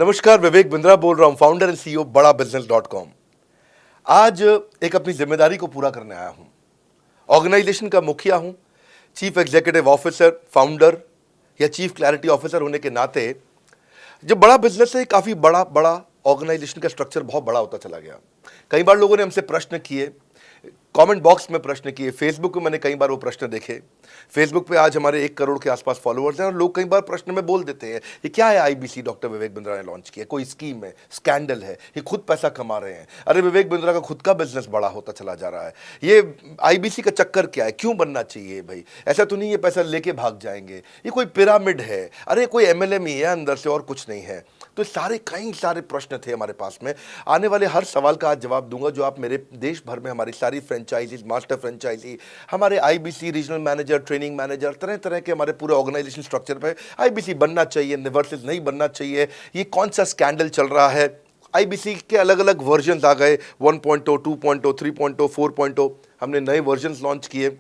नमस्कार, विवेक बिंद्रा बोल रहा हूं, फाउंडर एंड सीईओ बड़ा बिजनेस .com। आज एक अपनी जिम्मेदारी को पूरा करने आया हूं। ऑर्गेनाइजेशन का मुखिया हूं, चीफ एग्जीक्यूटिव ऑफिसर, फाउंडर या चीफ क्लैरिटी ऑफिसर होने के नाते जब बड़ा बिजनेस है, काफी बड़ा बड़ा ऑर्गेनाइजेशन का स्ट्रक्चर बहुत बड़ा होता चला गया। कई बार लोगों ने हमसे प्रश्न किए, कमेंट बॉक्स में प्रश्न किए, फेसबुक पे मैंने कई बार वो प्रश्न देखे। फेसबुक पे आज हमारे 1 करोड़ के आसपास फॉलोअर्स हैं और लोग कई बार प्रश्न में बोल देते हैं, ये क्या है आईबीसी डॉक्टर विवेक बिंद्रा ने लॉन्च किया, कोई स्कीम है, स्कैंडल है, ये खुद पैसा कमा रहे हैं, अरे विवेक बिंद्रा का खुद का बिजनेस बड़ा होता चला जा रहा है, ये आईबीसी का चक्कर क्या है, क्यों बनना चाहिए भाई, ऐसा तो नहीं ये पैसा लेके भाग जाएंगे, ये कोई पिरामिड है, अरे कोई एमएलएम ही है अंदर से और कुछ नहीं है। तो कई सारे प्रश्न थे हमारे पास में। आने वाले हर सवाल का आज जवाब दूंगा जो आप मेरे देश भर में हमारी सारी फ्रेंचाइजीज, मास्टर फ्रेंचाइजी, हमारे IBC regional manager, training manager, तरह तरह के हमारे पूरे ऑर्गेनाइजेशन स्ट्रक्चर पे आईबीसी बनना चाहिए, वर्सेस नहीं बनना चाहिए, ये कौन सा स्कैंडल चल रहा है, आईबीसी के अलग अलग वर्जन आ गए, 1.0, 2.0, 3.0, 4.0, हमने नए वर्जन लॉन्च किए।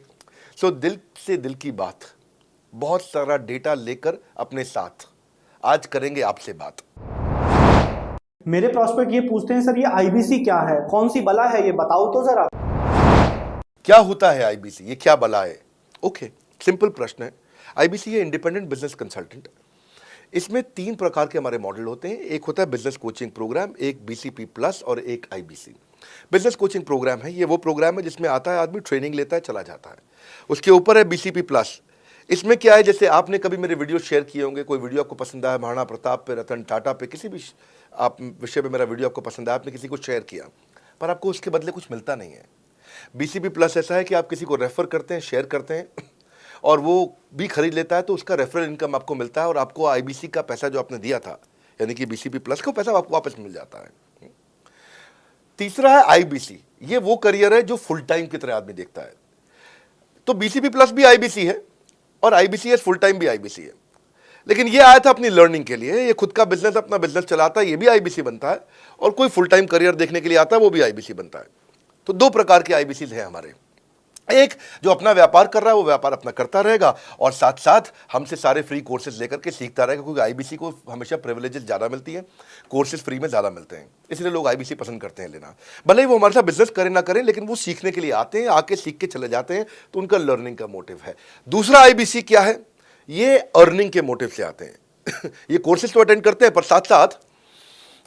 सो दिल से दिल की बात, बहुत सारा डेटा लेकर अपने साथ आज करेंगे आपसे बात। मेरे प्रॉस्पेक्ट ये पूछते हैं, सर ये आईबीसी क्या है, कौन सी बला है, ये बताओ तो जरा। क्या होता है आईबीसी, ये क्या बला है? ओके, सिंपल प्रश्न है। आईबीसी है इंडिपेंडेंट बिजनेस कंसल्टेंट। इसमें 3 प्रकार के हमारे मॉडल होते हैं। एक होता है बिजनेस कोचिंग प्रोग्राम, एक बीसीपी प्लस और एक आईबीसी। बिजनेस कोचिंग प्रोग्राम है, ये वो प्रोग्राम है जिसमें आता है आदमी, ट्रेनिंग लेता है, चला जाता है। उसके ऊपर है बीसीपी प्लस। इसमें क्या है, जैसे आपने कभी मेरे वीडियो शेयर किए होंगे, कोई वीडियो आपको पसंद आया, महाराणा प्रताप पे, रतन टाटा पे, किसी भी आप विषय पे मेरा वीडियो आपको पसंद आया, आपने किसी को शेयर किया, पर आपको उसके बदले कुछ मिलता नहीं है। बीसीपी प्लस ऐसा है कि आप किसी को रेफर करते हैं, शेयर करते हैं और वो भी खरीद लेता है, तो उसका रेफरल इनकम आपको मिलता है और आपको आईबीसी का पैसा जो आपने दिया था, यानी कि बीसीपी प्लस का पैसा आपको वापस मिल जाता है। तीसरा है आईबीसी। ये वो करियर है जो फुल टाइम की तरह आदमी देखता है। तो बीसीपी प्लस भी आईबीसी है और आईबीसी फुल टाइम भी आईबीसी है। लेकिन ये आया था अपनी लर्निंग के लिए, ये खुद का बिजनेस, अपना बिजनेस चलाता है, ये भी आईबीसी बनता है, और कोई फुल टाइम करियर देखने के लिए आता है, वो भी आईबीसी बनता है। तो 2 प्रकार के आईबीसी हैं हमारे। एक जो अपना व्यापार कर रहा है वो व्यापार अपना करता रहेगा और साथ साथ हमसे सारे फ्री कोर्सेज लेकर के सीखता रहेगा, क्योंकि आईबीसी को हमेशा प्रिविलेजेस ज़्यादा मिलती है, कोर्सेज फ्री में ज़्यादा मिलते हैं, इसलिए लोग आईबीसी पसंद करते हैं लेना। भले ही वो हमारे साथ बिजनेस करें ना करें, लेकिन वो सीखने के लिए आते हैं, आके सीख के चले जाते हैं, तो उनका लर्निंग का मोटिव है। दूसरा आईबीसी क्या है, ये अर्निंग के मोटिव से आते हैं। ये कोर्सेज तो अटेंड करते हैं, पर साथ साथ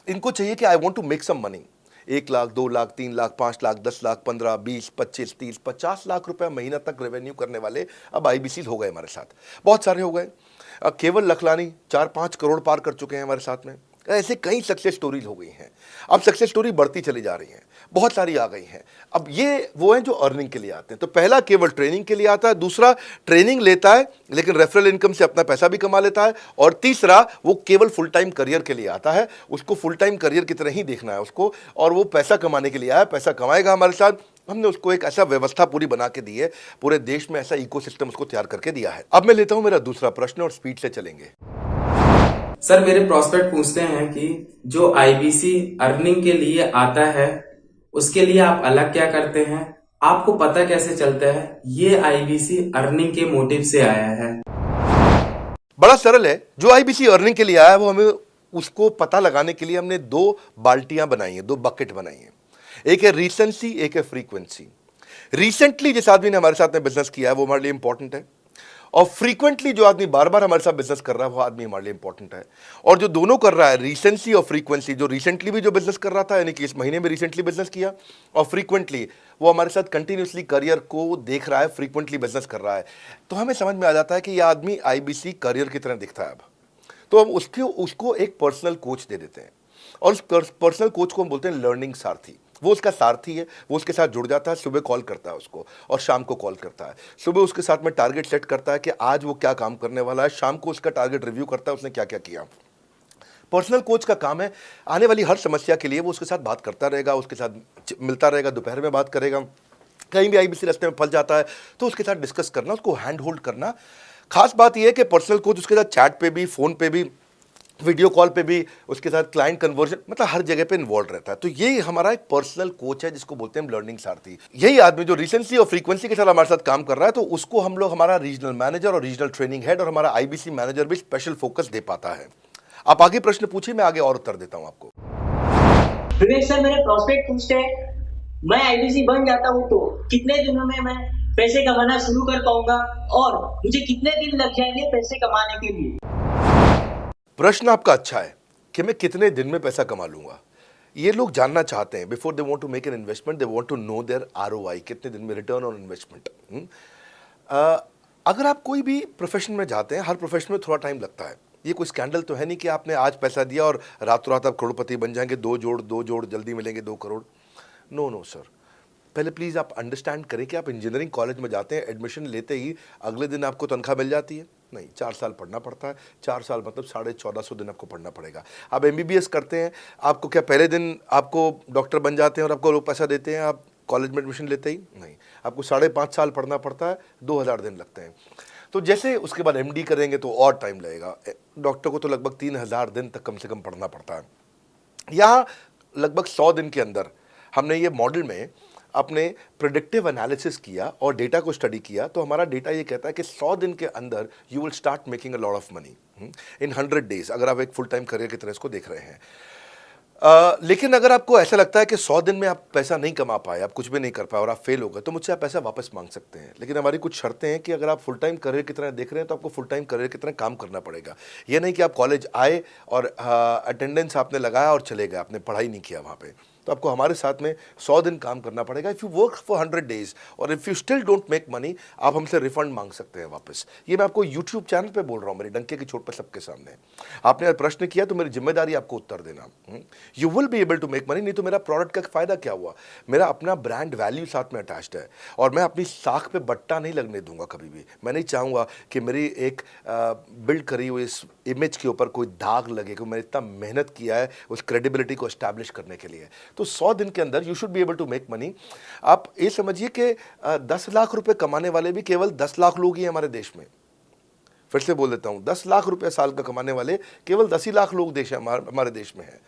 इनको चाहिए कि I want to make some money. 1 lakh, 2 lakh, 3 lakh, 5 lakh, 10 lakh, 15, 20, 25, 30, 50 lakh रुपए महीना तक रेवेन्यू करने वाले अब आईबीसी हो गए हमारे साथ, बहुत सारे हो गए। केवल लखलानी 4-5 करोड़ पार कर चुके हैं हमारे साथ में। ऐसे कई सक्सेस स्टोरीज हो गई हैं। अब सक्सेस स्टोरी बढ़ती चली जा रही हैं, बहुत सारी आ गई हैं। अब ये वो हैं जो अर्निंग के लिए आते हैं। तो पहला केवल ट्रेनिंग के लिए आता है, दूसरा ट्रेनिंग लेता है लेकिन रेफरल इनकम से अपना पैसा भी कमा लेता है, और तीसरा वो केवल फुल टाइम करियर के लिए आता है, उसको फुल टाइम करियर की तरह ही देखना है उसको, और वो पैसा कमाने के लिए आया, पैसा कमाएगा हमारे साथ। हमने उसको एक ऐसा व्यवस्था पूरी बना के दी है, पूरे देश में ऐसा इकोसिस्टम उसको तैयार करके दिया है। अब मैं लेता हूं मेरा दूसरा प्रश्न और स्पीड से चलेंगे। सर मेरे प्रोस्पेक्ट पूछते हैं कि जो आईबीसी अर्निंग के लिए आता है उसके लिए आप अलग क्या करते हैं, आपको पता कैसे चलता है ये आईबीसी अर्निंग के मोटिव से आया है? बड़ा सरल है। जो आईबीसी अर्निंग के लिए आया है वो हमें उसको पता लगाने के लिए हमने 2 बाल्टियां बनाई हैं, 2 बकेट बनाई हैं। एक है रीसेंसी, एक है फ्रीक्वेंसी। रिसेंटली जिस आदमी ने हमारे साथ में बिजनेस किया है वो हमारे लिए इंपॉर्टेंट है, और फ्रीक्वेंटली जो आदमी बार बार हमारे साथ बिजनेस कर रहा है वो आदमी हमारे लिए इंपॉर्टेंट है। और जो दोनों कर रहा है, रिसेंसी और फ्रीक्वेंसी, जो रिसेंटली भी जो बिजनेस कर रहा था, यानी कि इस महीने में रिसेंटली बिजनेस किया, और फ्रीक्वेंटली वो हमारे साथ कंटिन्यूसली करियर को देख रहा है, फ्रीक्वेंटली बिजनेस कर रहा है, तो हमें समझ में आ जाता है कि यह आदमी आईबीसी करियर की तरह दिखता है। अब तो हम उसको एक पर्सनल कोच दे देते हैं, और उस पर्सनल कोच को हम बोलते हैं लर्निंग सारथी। वो उसका सारथी है, वो उसके साथ जुड़ जाता है, सुबह कॉल करता है उसको और शाम को कॉल करता है। सुबह उसके साथ में टारगेट सेट करता है कि आज वो क्या काम करने वाला है, शाम को उसका टारगेट रिव्यू करता है उसने क्या क्या किया। पर्सनल कोच का काम है आने वाली हर समस्या के लिए वो उसके साथ बात करता रहेगा, उसके साथ मिलता रहेगा, दोपहर में बात करेगा, कहीं भी आईबीसी रास्ते में फंस जाता है तो उसके साथ डिस्कस करना, उसको हैंड होल्ड करना। खास बात यह है कि पर्सनल कोच उसके साथ चैट पे भी, फोन पे भी, वीडियो कॉल पे भी, उसके साथ क्लाइंट कन्वर्जन, मतलब हर जगह पे इन्वॉल्व रहता है। तो ये हमारा एक पर्सनल कोच है जिसको बोलते हैं लर्निंग सारथी। यही आदमी जो रिसेंसी और फ्रीक्वेंसी के साथ हमारे साथ काम कर रहा है, तो उसको हम लोग हमारा रीजनल मैनेजर और रीजनल ट्रेनिंग हेड और हमारा आईबीसी मैनेजर भी स्पेशल फोकस दे पाता है। आप आगे प्रश्न पूछिए, मैं आगे और उत्तर देता हूं आपको। विवेक सर, मेरे प्रोस्पेक्ट पूछते हैं, मैं आईबीसी बन जाता हूँ तो कितने दिनों में मैं पैसे कमाना शुरू कर पाऊंगा और मुझे कितने दिन लग जाएंगे पैसे कमाने के लिए? प्रश्न आपका अच्छा है कि मैं कितने दिन में पैसा कमा लूंगा। ये लोग जानना चाहते हैं, before they want to make an investment, they want to know their ROI, कितने दिन में रिटर्न ऑन इन्वेस्टमेंट। अगर आप कोई भी प्रोफेशन में जाते हैं, हर प्रोफेशन में थोड़ा टाइम लगता है। ये कोई स्कैंडल तो है नहीं कि आपने आज पैसा दिया और रातों रात आप करोड़पति बन जाएंगे, दो जोड़ जल्दी मिलेंगे 2 करोड़। नो सर, पहले प्लीज़ आप अंडरस्टैंड करें कि आप इंजीनियरिंग कॉलेज में जाते हैं, एडमिशन लेते ही अगले दिन आपको तनख्वाह मिल जाती है? नहीं, 4 साल पढ़ना पड़ता है। 4 साल मतलब 1450 दिन आपको पढ़ना पड़ेगा। आप एमबीबीएस करते हैं, आपको क्या पहले दिन आपको डॉक्टर बन जाते हैं और आपको लोग पैसा देते हैं आप कॉलेज में एडमिशन लेते ही? नहीं, आपको 5.5 साल पढ़ना पड़ता है, 2000 दिन लगते हैं। तो जैसे उसके बाद एमडी करेंगे तो और टाइम लगेगा। डॉक्टर को तो लगभग 3000 दिन तक कम से कम पढ़ना पड़ता है। यहाँ लगभग 100 दिन के अंदर हमने ये मॉडल में अपने प्रेडिक्टिव एनालिसिस किया और डेटा को स्टडी किया, तो हमारा डेटा ये कहता है कि 100 दिन के अंदर you will start making a lot of money in 100 days, अगर आप एक फुल टाइम करियर की तरह इसको देख रहे हैं। लेकिन अगर आपको ऐसा लगता है कि 100 दिन में आप पैसा नहीं कमा पाए, आप कुछ भी नहीं कर पाए और आप फेल हो गए, तो मुझसे आप पैसा वापस मांग सकते हैं। लेकिन हमारी कुछ शर्तें हैं कि अगर आप फुल टाइम करियर की तरह देख रहे हैं तो आपको फुल टाइम करियर की तरह काम करना पड़ेगा। ये नहीं कि आप कॉलेज आए और अटेंडेंस आपने लगाया और चले गए, आपने पढ़ाई नहीं किया वहाँ पे। तो आपको हमारे साथ में 100 दिन काम करना पड़ेगा। If you work for 100 days और if you still don't make money, आप हमसे रिफंड मांग सकते हैं वापस। ये मैं आपको यूट्यूब चैनल पे बोल रहा हूँ, मेरी डंके की चोट पर सबके सामने। आपने प्रश्न किया तो मेरी जिम्मेदारी आपको उत्तर देना। You will be able to make money, नहीं तो मेरा प्रोडक्ट का फ़ायदा क्या हुआ? मेरा अपना ब्रांड वैल्यू साथ में अटैच्ड है और मैं अपनी साख पे बट्टा नहीं लगने दूंगा कभी भी। मैं नहीं चाहूँगा कि मेरी एक बिल्ड करी हुई इस इमेज के ऊपर कोई दाग लगे, क्योंकि मैंने इतना मेहनत किया है उस क्रेडिबिलिटी को एस्टैब्लिश करने के लिए। तो 100 दिन के अंदर you should be able to make money. आप ये समझिए कि 10 लाख रुपए कमाने वाले भी केवल 10 लाख लोग ही हैं हमारे देश में। फिर से बोल देता हूं, 10 लाख रुपए साल का कमाने वाले केवल 10 ही लाख लोग देश हमारे देश में हैं।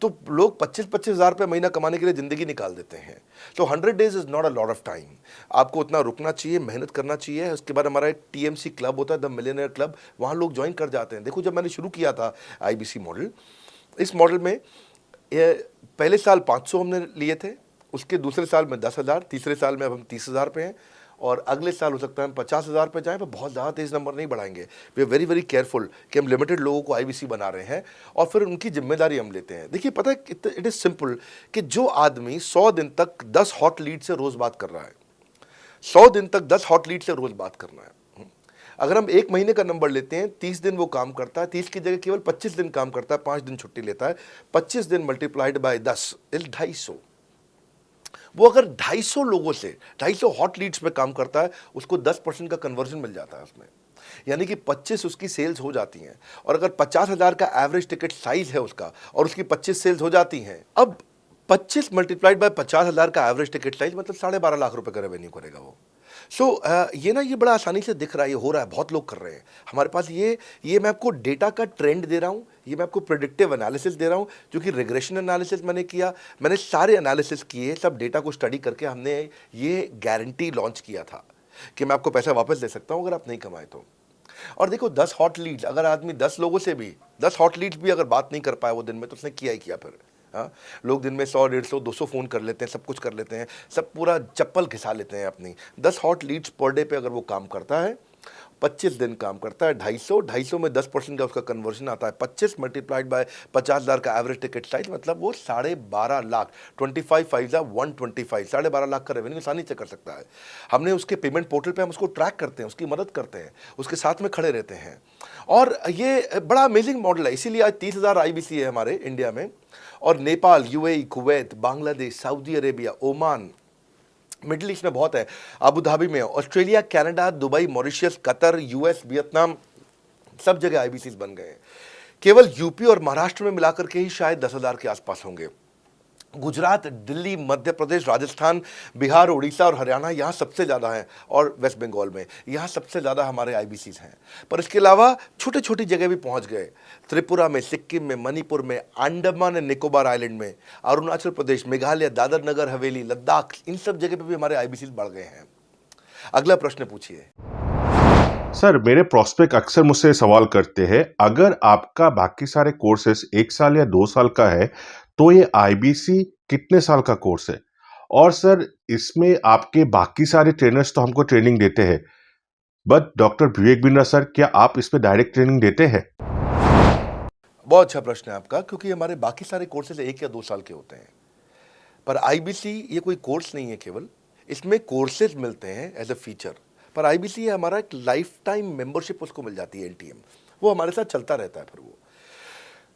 तो लोग 25-25 हज़ार रुपये महीना कमाने के लिए ज़िंदगी निकाल देते हैं। तो 100 days is not a lot of time. आपको उतना रुकना चाहिए, मेहनत करना चाहिए। उसके बाद हमारा एक टीएमसी क्लब होता है, द मिलियनेयर क्लब, वहाँ लोग ज्वाइन कर जाते हैं। देखो, जब मैंने शुरू किया था आईबीसी मॉडल, इस मॉडल में पहले साल 500 हमने लिए थे, उसके दूसरे साल में 10,000, तीसरे साल में अब हम 30,000 पे हैं और अगले साल हो सकता है हम 50,000 पे जाएं, पर बहुत ज़्यादा तेज़ नंबर नहीं बढ़ाएंगे। We are very very careful कि हम लिमिटेड लोगों को आईबीसी बना रहे हैं और फिर उनकी जिम्मेदारी हम लेते हैं। देखिए, पता है इट इज़ सिंपल कि जो आदमी 100 दिन तक 10 हॉट लीड से रोज़ बात कर रहा है, 100 दिन तक 10 हॉट लीड से रोज़ बात करना है। अगर हम 1 महीने का नंबर लेते हैं, 30 दिन वो काम करता है, 30 की जगह केवल 25 दिन काम करता है, 5 दिन छुट्टी लेता है, 25 दिन मल्टीप्लाइड बाय 10 इज 250। वो अगर 250 लोगों से 250 हॉट लीड्स पे काम करता है, उसको 10% का कन्वर्जन मिल जाता है उसमें, यानी कि 25 उसकी सेल्स हो जाती हैं। और अगर 50,000 का एवरेज टिकट साइज है उसका और उसकी 25 सेल्स हो जाती हैं, अब 25 मल्टीप्लाइड बाय 50,000 का एवरेज टिकट साइज मतलब 12.5 लाख रुपए का रेवेन्यू करेगा वो। ये बड़ा आसानी से दिख रहा है, ये हो रहा है, बहुत लोग कर रहे हैं हमारे पास। ये मैं आपको डेटा का ट्रेंड दे रहा हूँ, ये मैं आपको प्रेडिक्टिव एनालिसिस दे रहा हूँ, जो कि रिग्रेशन एनालिसिस मैंने किया, मैंने सारे एनालिसिस किए, सब डेटा को स्टडी करके हमने ये गारंटी लॉन्च किया था कि मैं आपको पैसा वापस दे सकता हूँ अगर आप नहीं कमाए तो। और देखो, 10 हॉट लीड्स, अगर आदमी 10 लोगों से भी 10 हॉट लीड्स भी अगर बात नहीं कर पाया वो दिन में, तो उसने किया ही किया फिर। हाँ, लोग दिन में 100, 150, 200 फ़ोन कर लेते हैं, सब कुछ कर लेते हैं, सब पूरा चप्पल घिसा लेते हैं अपनी। 10 हॉट लीड्स पर डे पे अगर वो काम करता है, 25 दिन काम करता है, 250 में 10% का उसका कन्वर्जन आता है, 25 मल्टीप्लाइड बाय 50,000 का एवरेज टिकट साइज, मतलब वो 12.5 लाख, 25 5 125, 12.5 लाख का रेवेन्यू आसानी से कर सकता है। हमने उसके पेमेंट पोर्टल पे हम उसको ट्रैक करते हैं, उसकी मदद करते हैं, उसके साथ में खड़े रहते हैं। और ये बड़ा अमेजिंग मॉडल है, इसीलिए आज 30,000 आईबीसी है हमारे इंडिया में। और Nepal, UAE, Kuwait, Bangladesh, Saudi Arabia, Oman, middle east में बहुत है, अबू धाबी में, Australia, Canada, Dubai, Mauritius, Qatar, US, Vietnam, सब जगह आईबीसी बन गए हैं। केवल यूपी और महाराष्ट्र में मिलाकर के ही शायद 10,000 के आसपास होंगे। गुजरात, दिल्ली, मध्य प्रदेश, राजस्थान, बिहार, उड़ीसा और हरियाणा, यहाँ सबसे ज़्यादा हैं, और वेस्ट बंगाल में यहाँ सबसे ज़्यादा हमारे आईबीसीज हैं। पर इसके अलावा छोटी छोटी जगह भी पहुँच गए, त्रिपुरा में, सिक्किम में, मणिपुर में, अंडमान एंड निकोबार आइलैंड में, अरुणाचल प्रदेश, मेघालय, दादर नगर हवेली, लद्दाख, इन सब जगह पर भी हमारे आईबीसीज बढ़ गए हैं। अगला प्रश्न पूछिए। सर मेरे प्रोस्पेक्ट अक्सर मुझसे सवाल करते हैं, अगर आपका बाकी सारे कोर्सेस 1 साल या 2 साल का है, तो ये आईबीसी कितने साल का कोर्स है? और सर इसमें आपके बाकी सारे ट्रेनर्स तो हमको ट्रेनिंग देते हैं, but doctor Vivek Bindra sir, क्या आप इसमें डायरेक्ट ट्रेनिंग देते हैं? बहुत अच्छा प्रश्न है आपका, क्योंकि हमारे बाकी सारे कोर्सेज 1 या 2 साल के होते हैं, पर आईबीसी ये कोई कोर्स नहीं है केवल, इसमें कोर्सेज मिलते हैं एज अ फीचर। पर आईबीसी ये हमारा एक लाइफ टाइम मेंबरशिप उसको मिल जाती है, एनटीएम, वो हमारे साथ चलता रहता है। फिर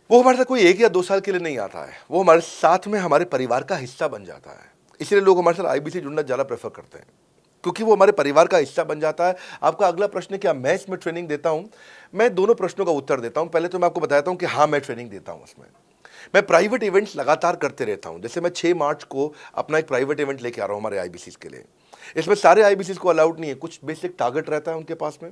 वो हमारे साथ कोई 1 या 2 साल के लिए नहीं आता है, वो हमारे साथ में हमारे परिवार का हिस्सा बन जाता है। इसलिए लोग हमारे साथ आईबीसी जुड़ना ज़्यादा प्रेफर करते हैं, क्योंकि वो हमारे परिवार का हिस्सा बन जाता है। आपका अगला प्रश्न है क्या मैं इसमें ट्रेनिंग देता हूं? मैं दोनों प्रश्नों का उत्तर देता हूं। पहले तो मैं आपको बताता हूं कि हाँ, मैं ट्रेनिंग देता हूं उसमें। मैं प्राइवेट इवेंट्स लगातार करते रहता हूं। जैसे मैं 6 मार्च को अपना एक प्राइवेट इवेंट लेके आ रहा हूं हमारे आईबीसीज के लिए। इसमें सारे आईबीसीज को अलाउड नहीं है, कुछ बेसिक टारगेट रहता है उनके पास में।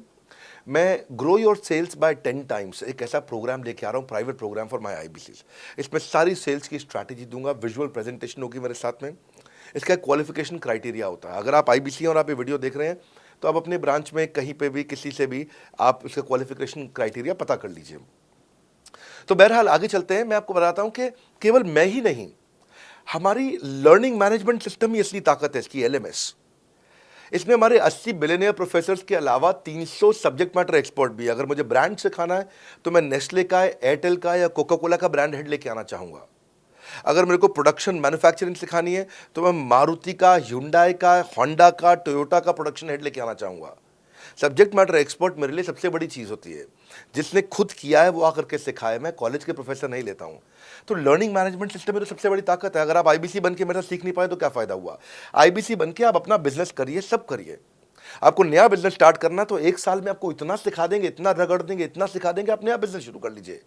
मैं grow your sales by 10 times एक ऐसा प्रोग्राम लेके आ रहा हूँ, private program for my IBCs. इसमें सारी सेल्स की स्ट्रैटेजी दूंगा, विजुअल प्रेजेंटेशन होगी मेरे साथ में। इसका क्वालिफिकेशन क्राइटेरिया होता है। अगर आप आईबीसी और आप ये वीडियो देख रहे हैं, तो आप अपने ब्रांच में कहीं पे भी किसी से भी आप इसका क्वालिफिकेशन क्राइटेरिया पता कर लीजिए। तो बहरहाल आगे चलते हैं। मैं आपको बताता हूं कि केवल मैं ही नहीं, हमारी लर्निंग मैनेजमेंट सिस्टम ही असली ताकत है इसकी, एलएमएस। इसमें हमारे 80 बिलियनियर प्रोफेसर्स के अलावा 300 सब्जेक्ट मैटर एक्सपर्ट भी। अगर मुझे ब्रांड सिखाना है तो मैं नेस्ले का, एयरटेल का या कोका कोला का ब्रांड हेड लेके आना चाहूँगा। अगर मेरे को प्रोडक्शन मैन्युफैक्चरिंग सिखानी है तो मैं मारुति का, ह्युंडई का, होंडा का, टोयोटा का प्रोडक्शन हेड लेके आना चाहूँगा। सब्जेक्ट मैटर एक्सपर्ट मेरे लिए सबसे बड़ी चीज़ होती है। जिसने खुद किया है वो आकर के सिखाए। मैं कॉलेज के प्रोफेसर नहीं लेता हूँ। तो लर्निंग मैनेजमेंट सिस्टम में तो सबसे बड़ी ताकत है। अगर आप आईबीसी बन के मेरे साथ सीख नहीं पाए तो क्या फ़ायदा हुआ? आईबीसी बन के आप अपना बिजनेस करिए, सब करिए। आपको नया बिजनेस स्टार्ट करना तो 1 साल में आपको इतना सिखा देंगे, इतना रगड़ देंगे, इतना सिखा देंगे, आप नया बिजनेस शुरू कर लीजिए।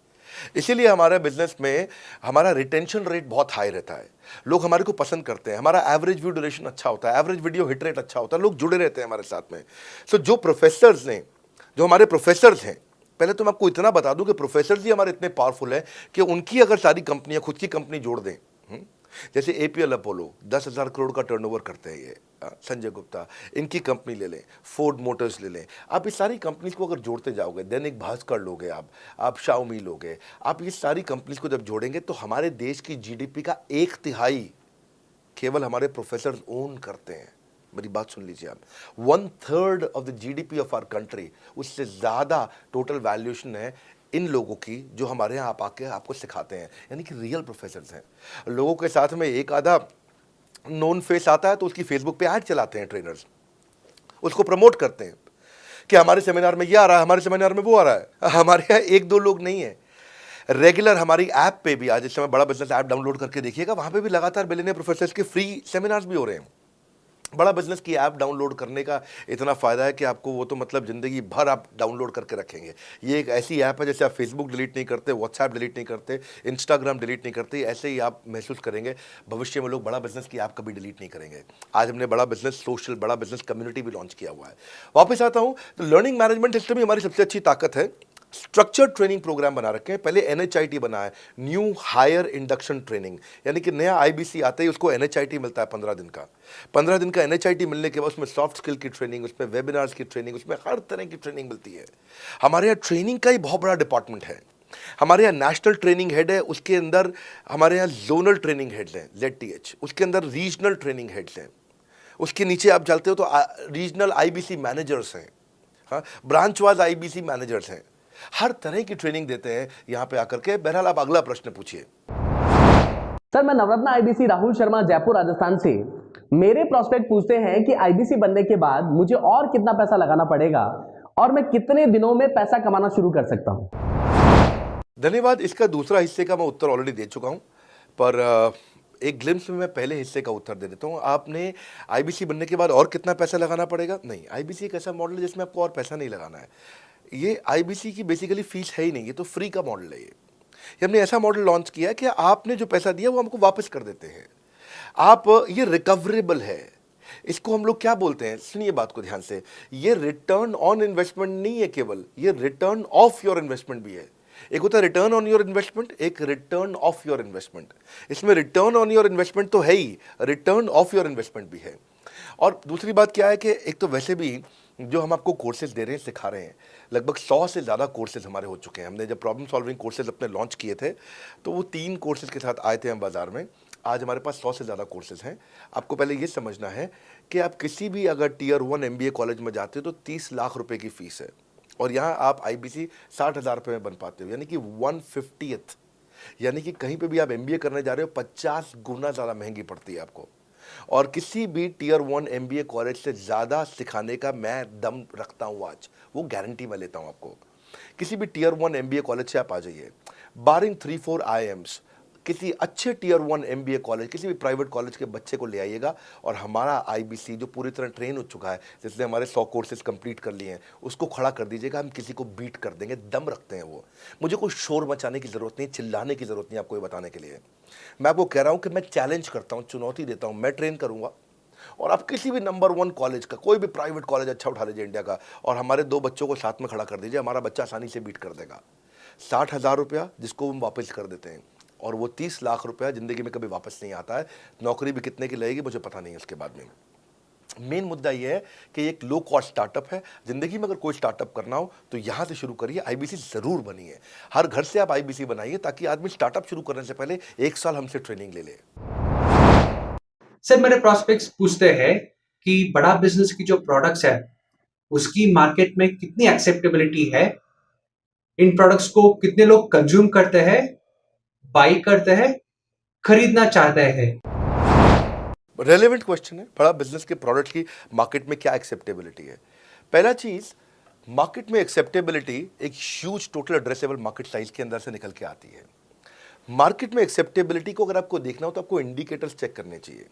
इसीलिए हमारे बिजनेस में हमारा रिटेंशन रेट बहुत हाई रहता है। लोग हमारे को पसंद करते हैं। हमारा एवरेज व्यू ड्यूरेशन अच्छा होता है, एवरेज वीडियो हिट रेट अच्छा होता है, लोग जुड़े रहते हैं हमारे साथ में। सो जो प्रोफेसर्स ने, जो हमारे प्रोफेसर्स हैं, पहले तो मैं आपको इतना बता दूं कि प्रोफेसर्स ही हमारे इतने पावरफुल हैं कि उनकी अगर सारी कंपनियां खुद की कंपनी जोड़ दें, जैसे एपीएल अपोलो 10,000 करोड़ का टर्नओवर करते हैं ये, संजय गुप्ता, इनकी कंपनी ले लें, फोर्ड मोटर्स ले लें। आप इस सारी कंपनीज को अगर जोड़ते जाओगे, दैनिक भास्कर लोगे, आप शाओमी लोगे, आप ये सारी कंपनीज को जब जोड़ेंगे तो हमारे देश की जीडीपी का 1/3 केवल हमारे प्रोफेसर ओन करते हैं। मेरी बात सुन लीजिए आप, 1/3 of the GDP of our country, उससे ज़्यादा टोटल वैल्यूएशन है इन लोगों की जो हमारे यहाँ आप आके आपको सिखाते हैं, यानी कि रियल प्रोफेसर्स हैं। लोगों के साथ में एक आधा नोन फेस आता है तो उसकी फेसबुक पे ऐड चलाते हैं ट्रेनर्स, उसको प्रमोट करते हैं कि हमारे सेमिनार में ये आ रहा है, हमारे सेमिनार में वो आ रहा है। हमारे यहाँ 1-2 लोग नहीं है, रेगुलर हमारी ऐप पे भी, आज इस समय बड़ा बिजनेस ऐप डाउनलोड करके देखिएगा, वहाँ पे भी लगातार बिलियनियर प्रोफेसर्स के फ्री सेमिनार्स भी हो रहे हैं। बड़ा बिजनेस की ऐप डाउनलोड करने का इतना फ़ायदा है कि आपको वो तो मतलब ज़िंदगी भर आप डाउनलोड करके रखेंगे। ये एक ऐसी ऐप है जैसे आप फेसबुक डिलीट नहीं करते, व्हाट्सएप डिलीट नहीं करते, इंस्टाग्राम डिलीट नहीं करते, ऐसे ही आप महसूस करेंगे भविष्य में लोग बड़ा बिजनेस की ऐप कभी डिलीट नहीं करेंगे। आज हमने बड़ा बिजनेस सोशल, बड़ा बिजनेस कम्युनिटी भी लॉन्च किया हुआ है। वापस आता हूँ, तो लर्निंग मैनेजमेंट सिस्टम ही हमारी सबसे अच्छी ताकत है। स्ट्रक्चर्ड ट्रेनिंग प्रोग्राम बना रखे हैं। पहले एनएचआईटी बना है, न्यू हायर इंडक्शन ट्रेनिंग, यानी कि नया आईबीसी आता है उसको एनएचआईटी मिलता है 15 दिन का। 15 दिन का एनएचआईटी मिलने के बाद उसमें सॉफ्ट स्किल की ट्रेनिंग, उसमें वेबिनार्स की ट्रेनिंग, उसमें हर तरह की ट्रेनिंग मिलती है। हमारे यहाँ ट्रेनिंग का ही बहुत बड़ा डिपार्टमेंट है। हमारे यहाँ नेशनल ट्रेनिंग हेड है, उसके अंदर हमारे यहाँ जोनल ट्रेनिंग हेड्स हैं, ZTH, उसके अंदर रीजनल ट्रेनिंग हेड्स हैं, उसके नीचे आप चलते हो तो रीजनल आईबीसी मैनेजर्स हैं, हाँ, ब्रांच वाइज आईबीसी मैनेजर्स हैं। हर तरह की ट्रेनिंग देते हैं यहाँ पे आकर के। बहरहाल आप अगला प्रश्न पूछिए। सर, मैं नवरत्न आईबीसी राहुल शर्मा, जयपुर राजस्थान से। मेरे प्रोस्पेक्ट पूछते हैं कि आईबीसी बनने के बाद मुझे और कितना पैसा लगाना पड़ेगा और मैं कितने दिनों में पैसा कमाना शुरू कर सकता हूं? धन्यवाद। इसका दूसरा हिस्से का मैं उत्तर ऑलरेडी दे चुका हूं, पर एक ग्लिम्स में मैं पहले हिस्से का उत्तर दे देता हूं। आपने आईबीसी बनने के बाद और कितना पैसा लगाना पड़ेगा? नहीं, आईबीसी एक ऐसा मॉडल है जिसमें आपको और पैसा नहीं लगाना है। ये आईबीसी की बेसिकली फीस है ही नहीं, ये तो फ्री का मॉडल है। ये हमने ऐसा मॉडल लॉन्च किया है कि आपने जो पैसा दिया वो हमको वापस कर देते हैं आप। ये रिकवरेबल है। इसको हम लोग क्या बोलते हैं, सुनिए बात को ध्यान से, ये रिटर्न ऑन इन्वेस्टमेंट नहीं है केवल, ये रिटर्न ऑफ योर इन्वेस्टमेंट भी है। एक होता है रिटर्न ऑन योर इन्वेस्टमेंट, एक रिटर्न ऑफ योर इन्वेस्टमेंट। इसमें रिटर्न ऑन योर इन्वेस्टमेंट तो है ही, रिटर्न ऑफ योर इन्वेस्टमेंट भी है। और दूसरी बात क्या है कि एक तो वैसे भी जो हम आपको कोर्सेज दे रहे हैं, सिखा रहे हैं, लगभग 100 से ज़्यादा कोर्सेज हमारे हो चुके हैं। हमने जब प्रॉब्लम सॉल्विंग कोर्सेज अपने लॉन्च किए थे तो वो 3 कोर्सेज के साथ आए थे हम बाज़ार में। आज हमारे पास 100 से ज़्यादा कोर्सेज हैं। आपको पहले ये समझना है कि आप किसी भी अगर टियर 1 MBA कॉलेज में जाते हो तो 30 लाख रुपए की फ़ीस है, और यहाँ आप IBC 60,000 रुपये में बन पाते हो, यानी कि 1/50th। यानी कि कहीं पे भी आप MBA करने जा रहे हो 50 गुना ज़्यादा महंगी पड़ती है आपको। और किसी भी टियर 1 MBA कॉलेज से ज़्यादा सिखाने का मैं दम रखता हूँ आज, वो गारंटी मैं लेता हूँ आपको। किसी भी टियर 1 MBA कॉलेज से आप आ जाइए, बारिंग 3-4 IIMs, किसी अच्छे टियर 1 MBA कॉलेज, किसी भी प्राइवेट कॉलेज के बच्चे को ले आइएगा, और हमारा IBC जो पूरी तरह ट्रेन हो चुका है, जिसने हमारे 100 कोर्सेज कंप्लीट कर लिए हैं, उसको खड़ा कर दीजिएगा, हम किसी को बीट कर देंगे, दम रखते हैं वो। मुझे कोई शोर मचाने की ज़रूरत नहीं, चिल्लाने की ज़रूरत नहीं आपको ये बताने के लिए। मैं आपको कह रहा हूँ कि मैं चैलेंज करता हूँ, चुनौती देता हूँ, मैं ट्रेन करूँगा, और आप किसी भी नंबर 1 कॉलेज का, कोई भी प्राइवेट कॉलेज अच्छा उठा लीजिए इंडिया का, और हमारे 2 बच्चों को साथ में खड़ा कर दीजिए, हमारा बच्चा आसानी से बीट कर देगा। 60,000 रुपया जिसको हम वापस कर देते हैं, और वो 30 लाख रुपया ज़िंदगी में कभी वापस नहीं आता है। नौकरी भी कितने की लगेगी मुझे पता नहीं है उसके बाद में। मेन मुद्दा ये है कि एक लो कॉस्ट स्टार्टअप है। ज़िंदगी में अगर कोई स्टार्टअप करना हो तो यहाँ से शुरू करिए, IBC ज़रूर बनिए। हर घर से आप IBC बनाइए, ताकि आदमी स्टार्टअप शुरू करने से पहले 1 साल हमसे ट्रेनिंग ले ले। सर मेरे प्रोस्पेक्ट्स पूछते हैं कि बड़ा बिजनेस की जो प्रोडक्ट्स है उसकी मार्केट में कितनी एक्सेप्टेबिलिटी है, इन प्रोडक्ट्स को कितने लोग कंज्यूम करते हैं, बाई करते हैं, खरीदना चाहते हैं। रेलेवेंट क्वेश्चन है। बड़ा बिजनेस के प्रोडक्ट की मार्केट में क्या एक्सेप्टेबिलिटी है? पहला चीज़, मार्केट में एक्सेप्टेबिलिटी एक huge total addressable market size के अंदर से निकल के आती है। मार्केट में एक्सेप्टेबिलिटी को अगर आपको देखना हो तो आपको इंडिकेटर्स चेक करने चाहिए।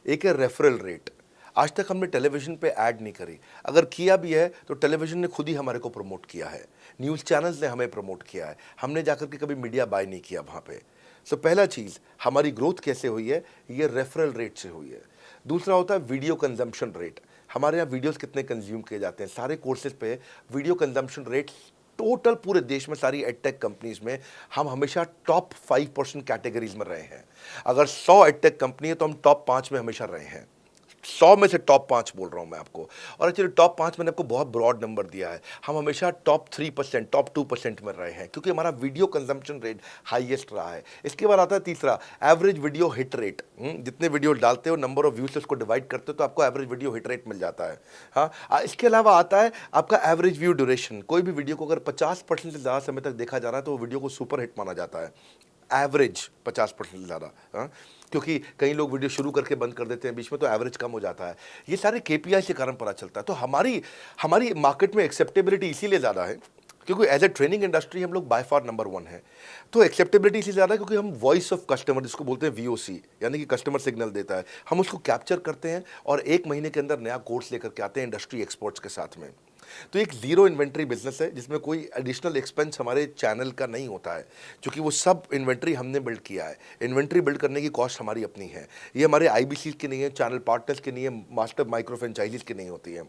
एक है रेफरल रेट। आज तक हमने टेलीविजन पे ऐड नहीं करी, अगर किया भी है तो टेलीविजन ने खुद ही हमारे को प्रमोट किया है, न्यूज़ चैनल्स ने हमें प्रमोट किया है, हमने जाकर के कभी मीडिया बाय नहीं किया वहाँ पे। सो पहला चीज़, हमारी ग्रोथ कैसे हुई है, ये रेफरल रेट से हुई है। दूसरा होता है वीडियो कंजम्पशन रेट। हमारे यहाँ वीडियोस कितने कंज्यूम किए जाते हैं, सारे कोर्सेज पे वीडियो कंजम्पशन रेट टोटल पूरे देश में सारी एडटेक कंपनीज में हम हमेशा टॉप 5% कैटेगरीज में रहे हैं। अगर 100 एडटेक कंपनी है तो हम टॉप 5 में हमेशा रहे हैं। 100 में से टॉप 5 बोल रहा हूँ मैं आपको, और एक्चुअली टॉप 5 मैंने आपको बहुत ब्रॉड नंबर दिया है। हम हमेशा टॉप 3%, टॉप 2% में रहे हैं, क्योंकि हमारा वीडियो कंजम्पशन रेट हाईएस्ट रहा है। इसके बाद आता है तीसरा, एवरेज वीडियो हिट रेट। जितने वीडियो डालते हो, नंबर ऑफ व्यूज से उसको डिवाइड करते हो तो आपको एवरेज वीडियो हिट रेट मिल जाता है। हाँ, इसके अलावा आता है आपका एवरेज व्यू ड्यूरेशन। कोई भी वीडियो को अगर 50% से ज़्यादा समय तक देखा जा रहा है तो वो वीडियो को सुपर हिट माना जाता है। एवरेज 50% से ज़्यादा, हाँ, क्योंकि कई लोग वीडियो शुरू करके बंद कर देते हैं बीच में, तो एवरेज कम हो जाता है। ये सारे KPI के कारण पता चलता है। तो हमारी मार्केट में एक्सेप्टेबिलिटी इसीलिए ज़्यादा है क्योंकि एज ए ट्रेनिंग इंडस्ट्री हम लोग बाय फार नंबर 1 है। तो एक्सेप्टेबिलिटी इसलिए ज़्यादा है क्योंकि हम वॉइस ऑफ कस्टमर, जिसको बोलते हैं VOC, यानी कि कस्टमर सिग्नल देता है, हम उसको कैप्चर करते हैं और 1 महीने के अंदर नया कोर्स लेकर के आते हैं इंडस्ट्री एक्सपर्ट्स के साथ में। तो एक जीरो इन्वेंट्री बिजनेस है जिसमें कोई एडिशनल एक्सपेंस हमारे चैनल का नहीं होता है, क्योंकि वो सब इन्वेंट्री हमने बिल्ड किया है। इन्वेंट्री बिल्ड करने की कॉस्ट हमारी अपनी है। ये हमारे IBC की नहीं है, चैनल पार्टनर्स की नहीं है, मास्टर माइक्रो फ्रेंचाइजीज की नहीं होती है।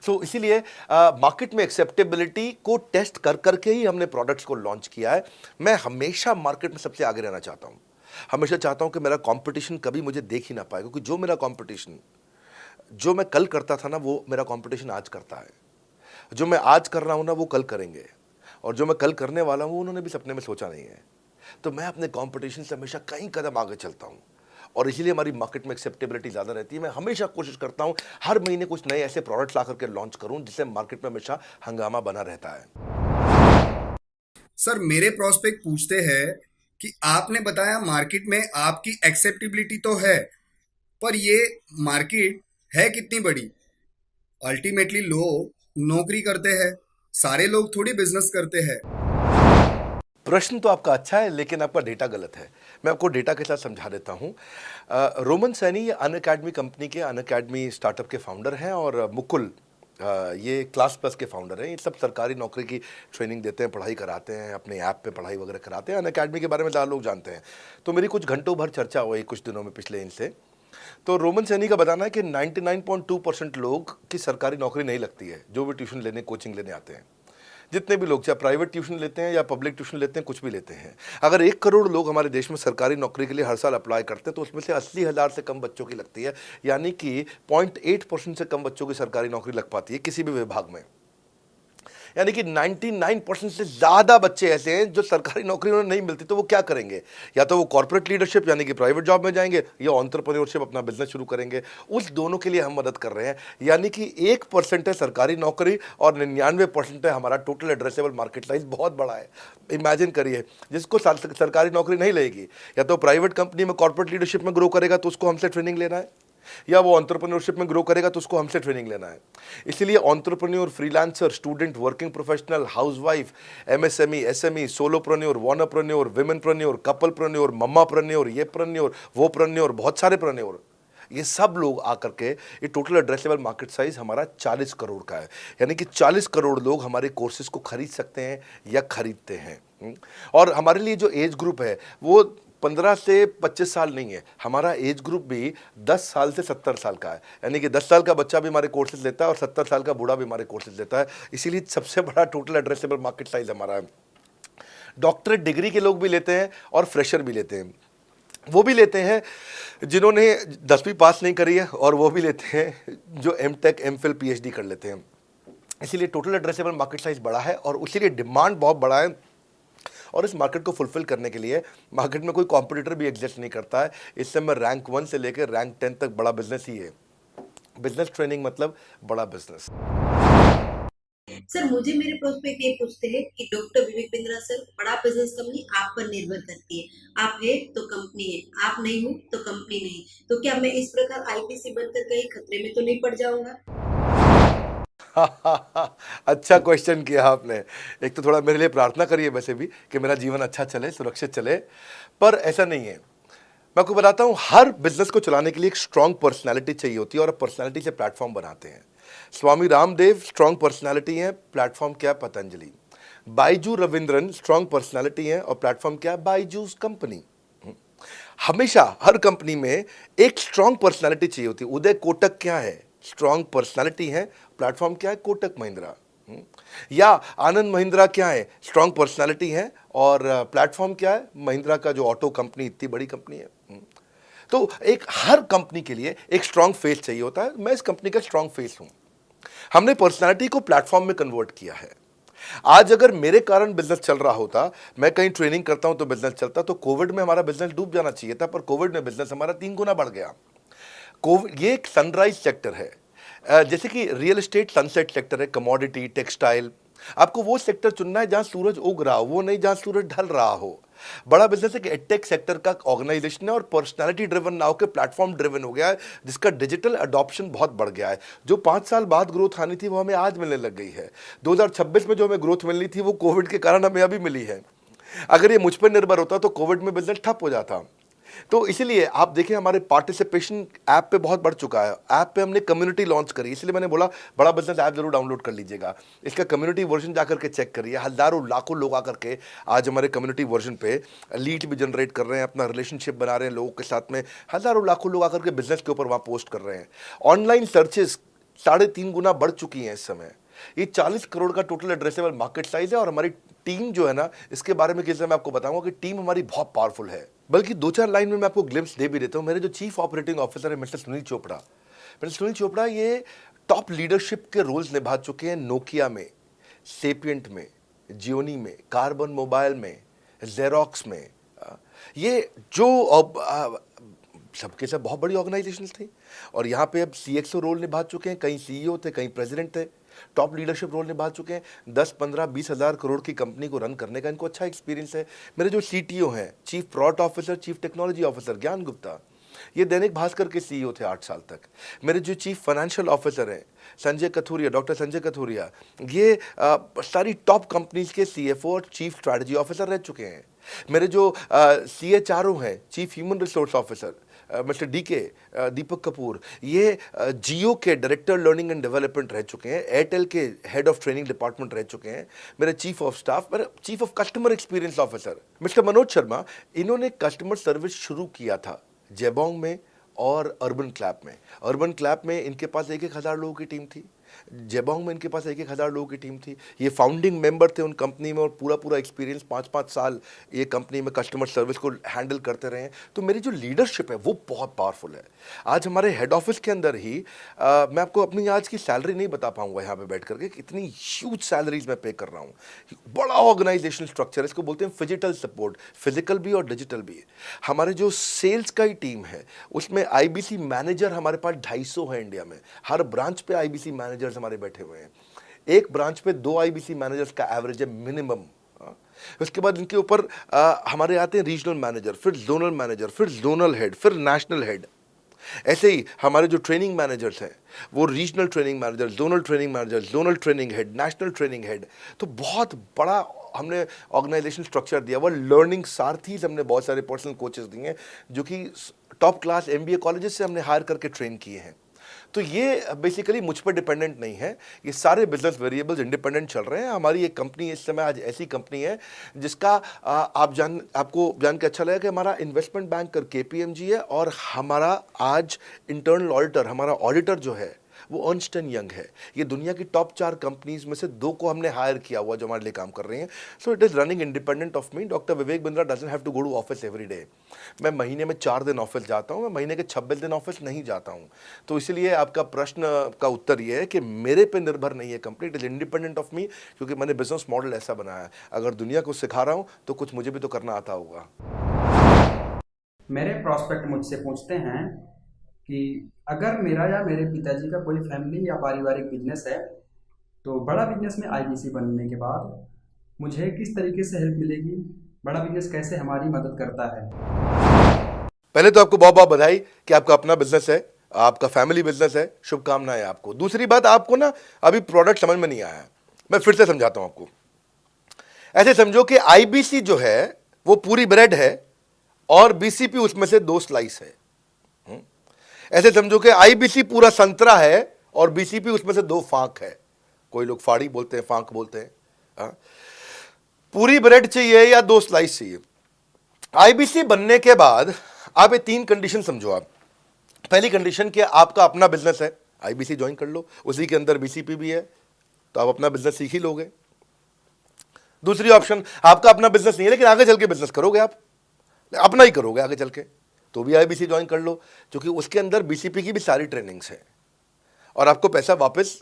सो इसीलिए मार्केट में एक्सेप्टेबिलिटी को टेस्ट कर करके ही हमने प्रोडक्ट्स को लॉन्च किया है। मैं हमेशा मार्केट में सबसे आगे रहना चाहता हूँ। हमेशा चाहता हूँ कि मेरा कंपटीशन कभी मुझे देख ही ना पाए, क्योंकि जो मेरा कंपटीशन, जो मैं कल करता था ना, वो मेरा कंपटीशन आज करता है। जो मैं आज कर रहा हूँ ना, वो कल करेंगे, और जो मैं कल करने वाला हूँ उन्होंने भी सपने में सोचा नहीं है। तो मैं अपने कंपटीशन से हमेशा कई कदम आगे चलता हूँ, और इसीलिए हमारी मार्केट में एक्सेप्टेबिलिटी ज़्यादा रहती है। मैं हमेशा कोशिश करता हूँ हर महीने कुछ नए ऐसे प्रोडक्ट्स ला करके लॉन्च करूँ जिससे मार्केट में हमेशा हंगामा बना रहता है। सर मेरे प्रोस्पेक्ट पूछते हैं कि आपने बताया मार्केट में आपकी एक्सेप्टेबिलिटी तो है, पर ये मार्केट है कितनी बड़ी? अल्टीमेटली लोग नौकरी करते हैं, सारे लोग थोड़ी बिजनेस करते हैं। प्रश्न तो आपका अच्छा है, लेकिन आपका डेटा गलत है। मैं आपको डेटा के साथ समझा देता हूँ। रोमन सैनी ये अनअकैडमी कंपनी के, अनअकैडमी स्टार्टअप के फाउंडर हैं, और मुकुल ये क्लास प्लस के फाउंडर हैं। ये सब सरकारी नौकरी की ट्रेनिंग देते हैं, पढ़ाई कराते हैं, अपने ऐप पे पढ़ाई वगैरह कराते हैं। अनअकैडमी के बारे में ज़्यादा लोग जानते हैं। तो मेरी कुछ घंटों भर चर्चा हुई कुछ दिनों में पिछले इनसे। तो रोमन सैनी का बताना है कि 99.2% लोग की सरकारी नौकरी नहीं लगती है, जो भी ट्यूशन लेने, कोचिंग लेने आते हैं। जितने भी लोग चाहे प्राइवेट ट्यूशन लेते हैं या पब्लिक ट्यूशन लेते हैं, कुछ भी लेते हैं, अगर 1 करोड़ लोग हमारे देश में सरकारी नौकरी के लिए हर साल अप्लाई करते हैं तो उसमें से 80,000 से कम बच्चों की लगती है, यानी कि 0.8% से कम बच्चों की सरकारी नौकरी लग पाती है किसी भी विभाग में। यानी कि 99% से ज़्यादा बच्चे ऐसे हैं जो सरकारी नौकरी उन्हें नहीं मिलती, तो वो क्या करेंगे? या तो वो कॉर्पोरेट लीडरशिप यानी कि प्राइवेट जॉब में जाएंगे या एंटरप्रेन्योरशिप अपना बिजनेस शुरू करेंगे। उस दोनों के लिए हम मदद कर रहे हैं, यानी कि 1% है सरकारी नौकरी और 99% है हमारा टोटल एड्रेसेबल मार्केट साइज। बहुत बड़ा है। इमेजिन करिए, जिसको सरकारी नौकरी नहीं लगेगी, या तो प्राइवेट कंपनी में कॉर्पोरेट लीडरशिप में ग्रो करेगा तो उसको हमसे ट्रेनिंग लेना है, या वो एंटरप्रेन्योरशिप में ग्रो करेगा तो उसको हमसे ट्रेनिंग लेना है। इसलिए entrepreneur, freelancer, student, working professional, housewife, MSME, SME, solopreneur, wannapreneur, womenpreneur, couplepreneur, mommapreneur, ये प्रेन्योर, वो प्रेन्योर, बहुत सारे प्रेन्योर, ये सब लोग आकर के ये टोटल एड्रेसेबल मार्केट साइज हमारा 40 करोड़ का है। यानी कि 40 करोड़ लोग हमारे कोर्सेज को खरीद सकते हैं या खरीदते हैं। और हमारे लिए जो एज ग्रुप है वो 15 से 25 साल नहीं है, हमारा एज ग्रुप भी 10 साल से 70 साल का है। यानी कि 10 साल का बच्चा भी हमारे कोर्सेज लेता है और 70 साल का बूढ़ा भी हमारे कोर्सेज लेता है। इसीलिए सबसे बड़ा टोटल एड्रेसेबल मार्केट साइज हमारा है। डॉक्टरेट डिग्री के लोग भी लेते हैं और फ्रेशर भी लेते हैं। वो भी लेते हैं जिन्होंने 10वीं पास नहीं करी है, और वो भी लेते हैं जो एमटेक, एमफिल, पीएचडी कर लेते हैं। इसीलिए टोटल एड्रेसेबल मार्केट साइज बड़ा है और उसीलिए डिमांड बहुत बड़ा है। और इस मार्केट को फुलफिल करने के लिए मार्केट में कोई कॉम्पिटिटर भी एग्जिस्ट नहीं करता है। इस समय रैंक 1 से लेकर रैंक 10 तक बड़ा बिजनेस ही है। बिजनेस ट्रेनिंग मतलब बड़ा बिजनेस। सर, मुझे मेरे प्रोस्पेक्ट ये पूछते हैं कि डॉक्टर विवेक बिंद्रा सर, बड़ा बिजनेस कंपनी आप पर निर्भर करती है। आप है तो कंपनी है, आप नहीं हो तो कंपनी नहीं। तो क्या मैं इस प्रकार आईपीसी बनकर कहीं खतरे में तो नहीं पड़ जाऊंगा? अच्छा क्वेश्चन किया आपने। एक तो थोड़ा मेरे लिए प्रार्थना करिए वैसे भी कि मेरा जीवन अच्छा चले, सुरक्षित चले, पर ऐसा नहीं है। मैं आपको बताता हूँ, हर बिजनेस को चलाने के लिए एक स्ट्रांग पर्सनालिटी चाहिए होती है और पर्सनालिटी से प्लेटफॉर्म बनाते हैं। स्वामी रामदेव स्ट्रांग पर्सनालिटी है, प्लेटफॉर्म क्या है? पतंजलि। बाइजू रविंद्रन स्ट्रांग पर्सनालिटी है और प्लेटफॉर्म क्या है? बाइजूस कंपनी। हमेशा हर कंपनी में एक स्ट्रांग पर्सनालिटी चाहिए होती है। उदय कोटक क्या है? स्ट्रांग पर्सनालिटी है, प्लेटफॉर्म क्या है? कोटक महिंद्रा। या आनंद महिंद्रा क्या है? स्ट्रांग पर्सनालिटी है और प्लेटफॉर्म क्या है? महिंद्रा का जो ऑटो कंपनी, इतनी बड़ी कंपनी है। तो एक हर कंपनी के लिए एक स्ट्रांग फेस चाहिए होता है। मैं इस कंपनी का स्ट्रांग फेस हूं। हमने पर्सनालिटी को प्लेटफॉर्म में कन्वर्ट किया है। आज अगर मेरे कारण बिजनेस चल रहा होता, मैं कहीं ट्रेनिंग करता हूं तो बिजनेस चलता, तो कोविड में हमारा बिजनेस डूब जाना चाहिए था, पर कोविड में बिजनेस हमारा 3 गुना बढ़ गया। ये एक सनराइज सेक्टर है, जैसे कि रियल एस्टेट सनसेट सेक्टर है, कमोडिटी, टेक्सटाइल। आपको वो सेक्टर चुनना है जहां सूरज उग रहा हो, वो नहीं जहां सूरज ढल रहा हो। बड़ा बिजनेस एक एडटेक सेक्टर का ऑर्गेनाइजेशन है और पर्सनालिटी ड्रिवन ना होकर प्लेटफॉर्म ड्रिवन हो गया है, जिसका डिजिटल अडॉप्शन बहुत बढ़ गया है। जो 5 साल बाद ग्रोथ आनी थी वो हमें आज मिलने लग गई है। 2026 में जो हमें ग्रोथ मिलनी थी वो कोविड के कारण हमें अभी मिली है। अगर ये मुझ पर निर्भर होता तो कोविड में बिजनेस ठप हो जाता। तो इसीलिए आप देखें, हमारे पार्टिसिपेशन ऐप पे बहुत बढ़ चुका है। ऐप पे हमने कम्युनिटी लॉन्च करी, इसलिए मैंने बोला बड़ा बिजनेस ऐप जरूर डाउनलोड कर लीजिएगा। इसका कम्युनिटी वर्जन जाकर के चेक करिए। हजारों लाखों लोग आकर के आज हमारे कम्युनिटी वर्जन पे लीड भी जनरेट कर रहे हैं, अपना रिलेशनशिप बना रहे हैं लोगों के साथ में। हजारों लाखों लोग आकर के बिजनेस के ऊपर वहाँ पोस्ट कर रहे हैं। ऑनलाइन सर्चेस 3.5 गुना बढ़ चुकी हैं इस समय। ये 40 करोड़ का टोटल एड्रेसेबल मार्केट साइज है। और हमारी टीम जो है ना, इसके बारे में किसी मैं आपको बताऊंगा कि टीम हमारी बहुत पावरफुल है। बल्कि 2-4 लाइन में मैं आपको ग्लिम्स दे भी देता हूं। मेरे जो चीफ ऑपरेटिंग ऑफिसर है मिस्टर सुनील चोपड़ा, ये टॉप लीडरशिप के रोल्स निभा चुके हैं नोकिया में, सेपियंट में, जियोनी में, कार्बन मोबाइल में, जेरोक्स में। ये जो सबके सब बहुत बड़ी ऑर्गेनाइजेशन थी और यहाँ पे अब सीएक्सओ रोल निभा चुके हैं। कहीं सीईओ थे, कहीं प्रेसिडेंट थे। टॉप लीडरशिप रोल निभा चुके हैं। 10, 15, 20 हज़ार करोड़ की कंपनी को रन करने का इनको अच्छा एक्सपीरियंस है। मेरे जो सीटीओ हैं, chief product officer, chief technology officer ज्ञान गुप्ता, ये दैनिक भास्कर के सीईओ थे 8 साल तक। मेरे जो चीफ फाइनेंशियल ऑफिसर हैं संजय कथुरिया, डॉक्टर संजय कथुरिया, ये सारी टॉप कंपनीज के सीएफओ और चीफ स्ट्रैटेजी ऑफिसर रह चुके हैं। मेरे जो सीएचआरओ हैं, chief human resource officer mister DK Deepak Kapoor, ये जियो के डायरेक्टर लर्निंग एंड डेवलपमेंट रह चुके हैं। एयरटेल के हेड ऑफ ट्रेनिंग डिपार्टमेंट रह चुके हैं। मेरे चीफ ऑफ स्टाफ, मेरे chief of customer experience officer mister Manoj Sharma, इन्होंने कस्टमर सर्विस शुरू किया था जेबोंग में और अर्बन क्लैप में। अर्बन क्लैप में इनके पास 1-1 हज़ार लोगों की टीम थी। जेबोंग में इनके पास 1,000 लोगों की टीम थी। ये फाउंडिंग मेंबर थे उन कंपनी में और पूरा एक्सपीरियंस 5-5 साल ये कंपनी में कस्टमर सर्विस को हैंडल करते रहे हैं। तो मेरी जो लीडरशिप है वो बहुत पावरफुल है। आज हमारे हेड ऑफिस के अंदर ही मैं आपको अपनी आज की सैलरी नहीं बता पाऊंगा यहाँ पे बैठ करके, कितनी ह्यूज सैलरीज मैं पे कर रहा हूँ। बड़ा ऑर्गेनाइजेशनल स्ट्रक्चर, इसको बोलते हैं फिजिटल सपोर्ट, फिजिकल भी और डिजिटल भी। हमारे जो सेल्स का ही टीम है उसमें आईबीसी मैनेजर हमारे पास 250 है इंडिया में। हर ब्रांच पे आईबीसी मैनेजर्स हमारे बैठे हुए हैं। एक ब्रांच पे 2 आईबीसी मैनेजर्स का एवरेज है मिनिमम। उसके बाद इनके ऊपर हमारे आते हैं रीजनल मैनेजर, फिर जोनल मैनेजर, फिर जोनल हेड, फिर नेशनल हेड। ऐसे ही हमारे जो ट्रेनिंग मैनेजर्स हैं वो regional training manager, zonal training manager, zonal training head, national training head. तो बहुत बड़ा हमने ऑर्गेनाइजेशन स्ट्रक्चर दिया हुआ। लर्निंग सारथीज हमने बहुत सारे पर्सनल कोचेस दिए हैं जो कि टॉप क्लास एमबीए कॉलेजेस से हमने हायर करके ट्रेन किए हैं। तो ये बेसिकली मुझ पर डिपेंडेंट नहीं है, ये सारे बिजनेस वेरिएबल्स इंडिपेंडेंट चल रहे हैं। हमारी एक कंपनी इस समय आज ऐसी कंपनी है जिसका आपको जान के अच्छा लगेगा कि हमारा इन्वेस्टमेंट बैंकर केपीएमजी है और हमारा आज इंटरनल ऑडिटर, हमारा ऑडिटर जो है वो अर्न्स्ट एंड यंग है। ये दुनिया की टॉप 4 कंपनीज में से 2 को हमने हायर किया हुआ जो हमारे लिए काम कर रही हैं। So it is running independent of me. Doctor Vivek Bindra doesn't have to go to office every day. मैं महीने में 4 दिन ऑफिस जाता हूँ, मैं महीने के 26 दिन ऑफिस नहीं जाता हूँ। तो इसलिए आपका प्रश्न का उत्तर ये है कि मेरे पे निर्भर नहीं है company, it is independent of मी, क्योंकि मैंने बिजनेस मॉडल ऐसा बनाया है। अगर दुनिया को सिखा रहा हूँ तो कुछ मुझे भी तो करना आता होगा। मेरे प्रॉस्पेक्ट मुझसे पूछते हैं कि अगर मेरा या मेरे पिताजी का कोई फैमिली या पारिवारिक बिजनेस है तो बड़ा बिजनेस में आईबीसी बनने के बाद मुझे किस तरीके से हेल्प मिलेगी, बड़ा बिजनेस कैसे हमारी मदद करता है। पहले तो आपको बहुत बहुत बधाई कि आपका अपना बिजनेस है, आपका फैमिली बिजनेस है, शुभकामनाएं आपको। दूसरी बात, आपको ना अभी प्रोडक्ट समझ में नहीं आया है, मैं फिर से समझाता हूं आपको। ऐसे समझो कि आईबीसी जो है वो पूरी ब्रेड है और बीसीपी उसमें से 2 स्लाइस है। ऐसे समझो कि आईबीसी पूरा संतरा है और बीसीपी उसमें से 2 फांक है। कोई लोग फाड़ी बोलते हैं, फांक बोलते हैं। पूरी ब्रेड चाहिए या 2 स्लाइस चाहिए। आईबीसी बनने के बाद आप ये 3 कंडीशन समझो। आप पहली कंडीशन कि आपका अपना बिजनेस है, आईबीसी ज्वाइन कर लो, उसी के अंदर बीसीपी भी है तो आप अपना बिजनेस सीख ही लोगे। दूसरी ऑप्शन, आपका अपना बिजनेस नहीं है लेकिन आगे चल के बिजनेस करोगे, आप अपना ही करोगे आगे चल के, तो भी आईबीसी ज्वाइन कर लो, क्योंकि उसके अंदर बीसीपी की भी सारी ट्रेनिंग्स है और आपको पैसा वापस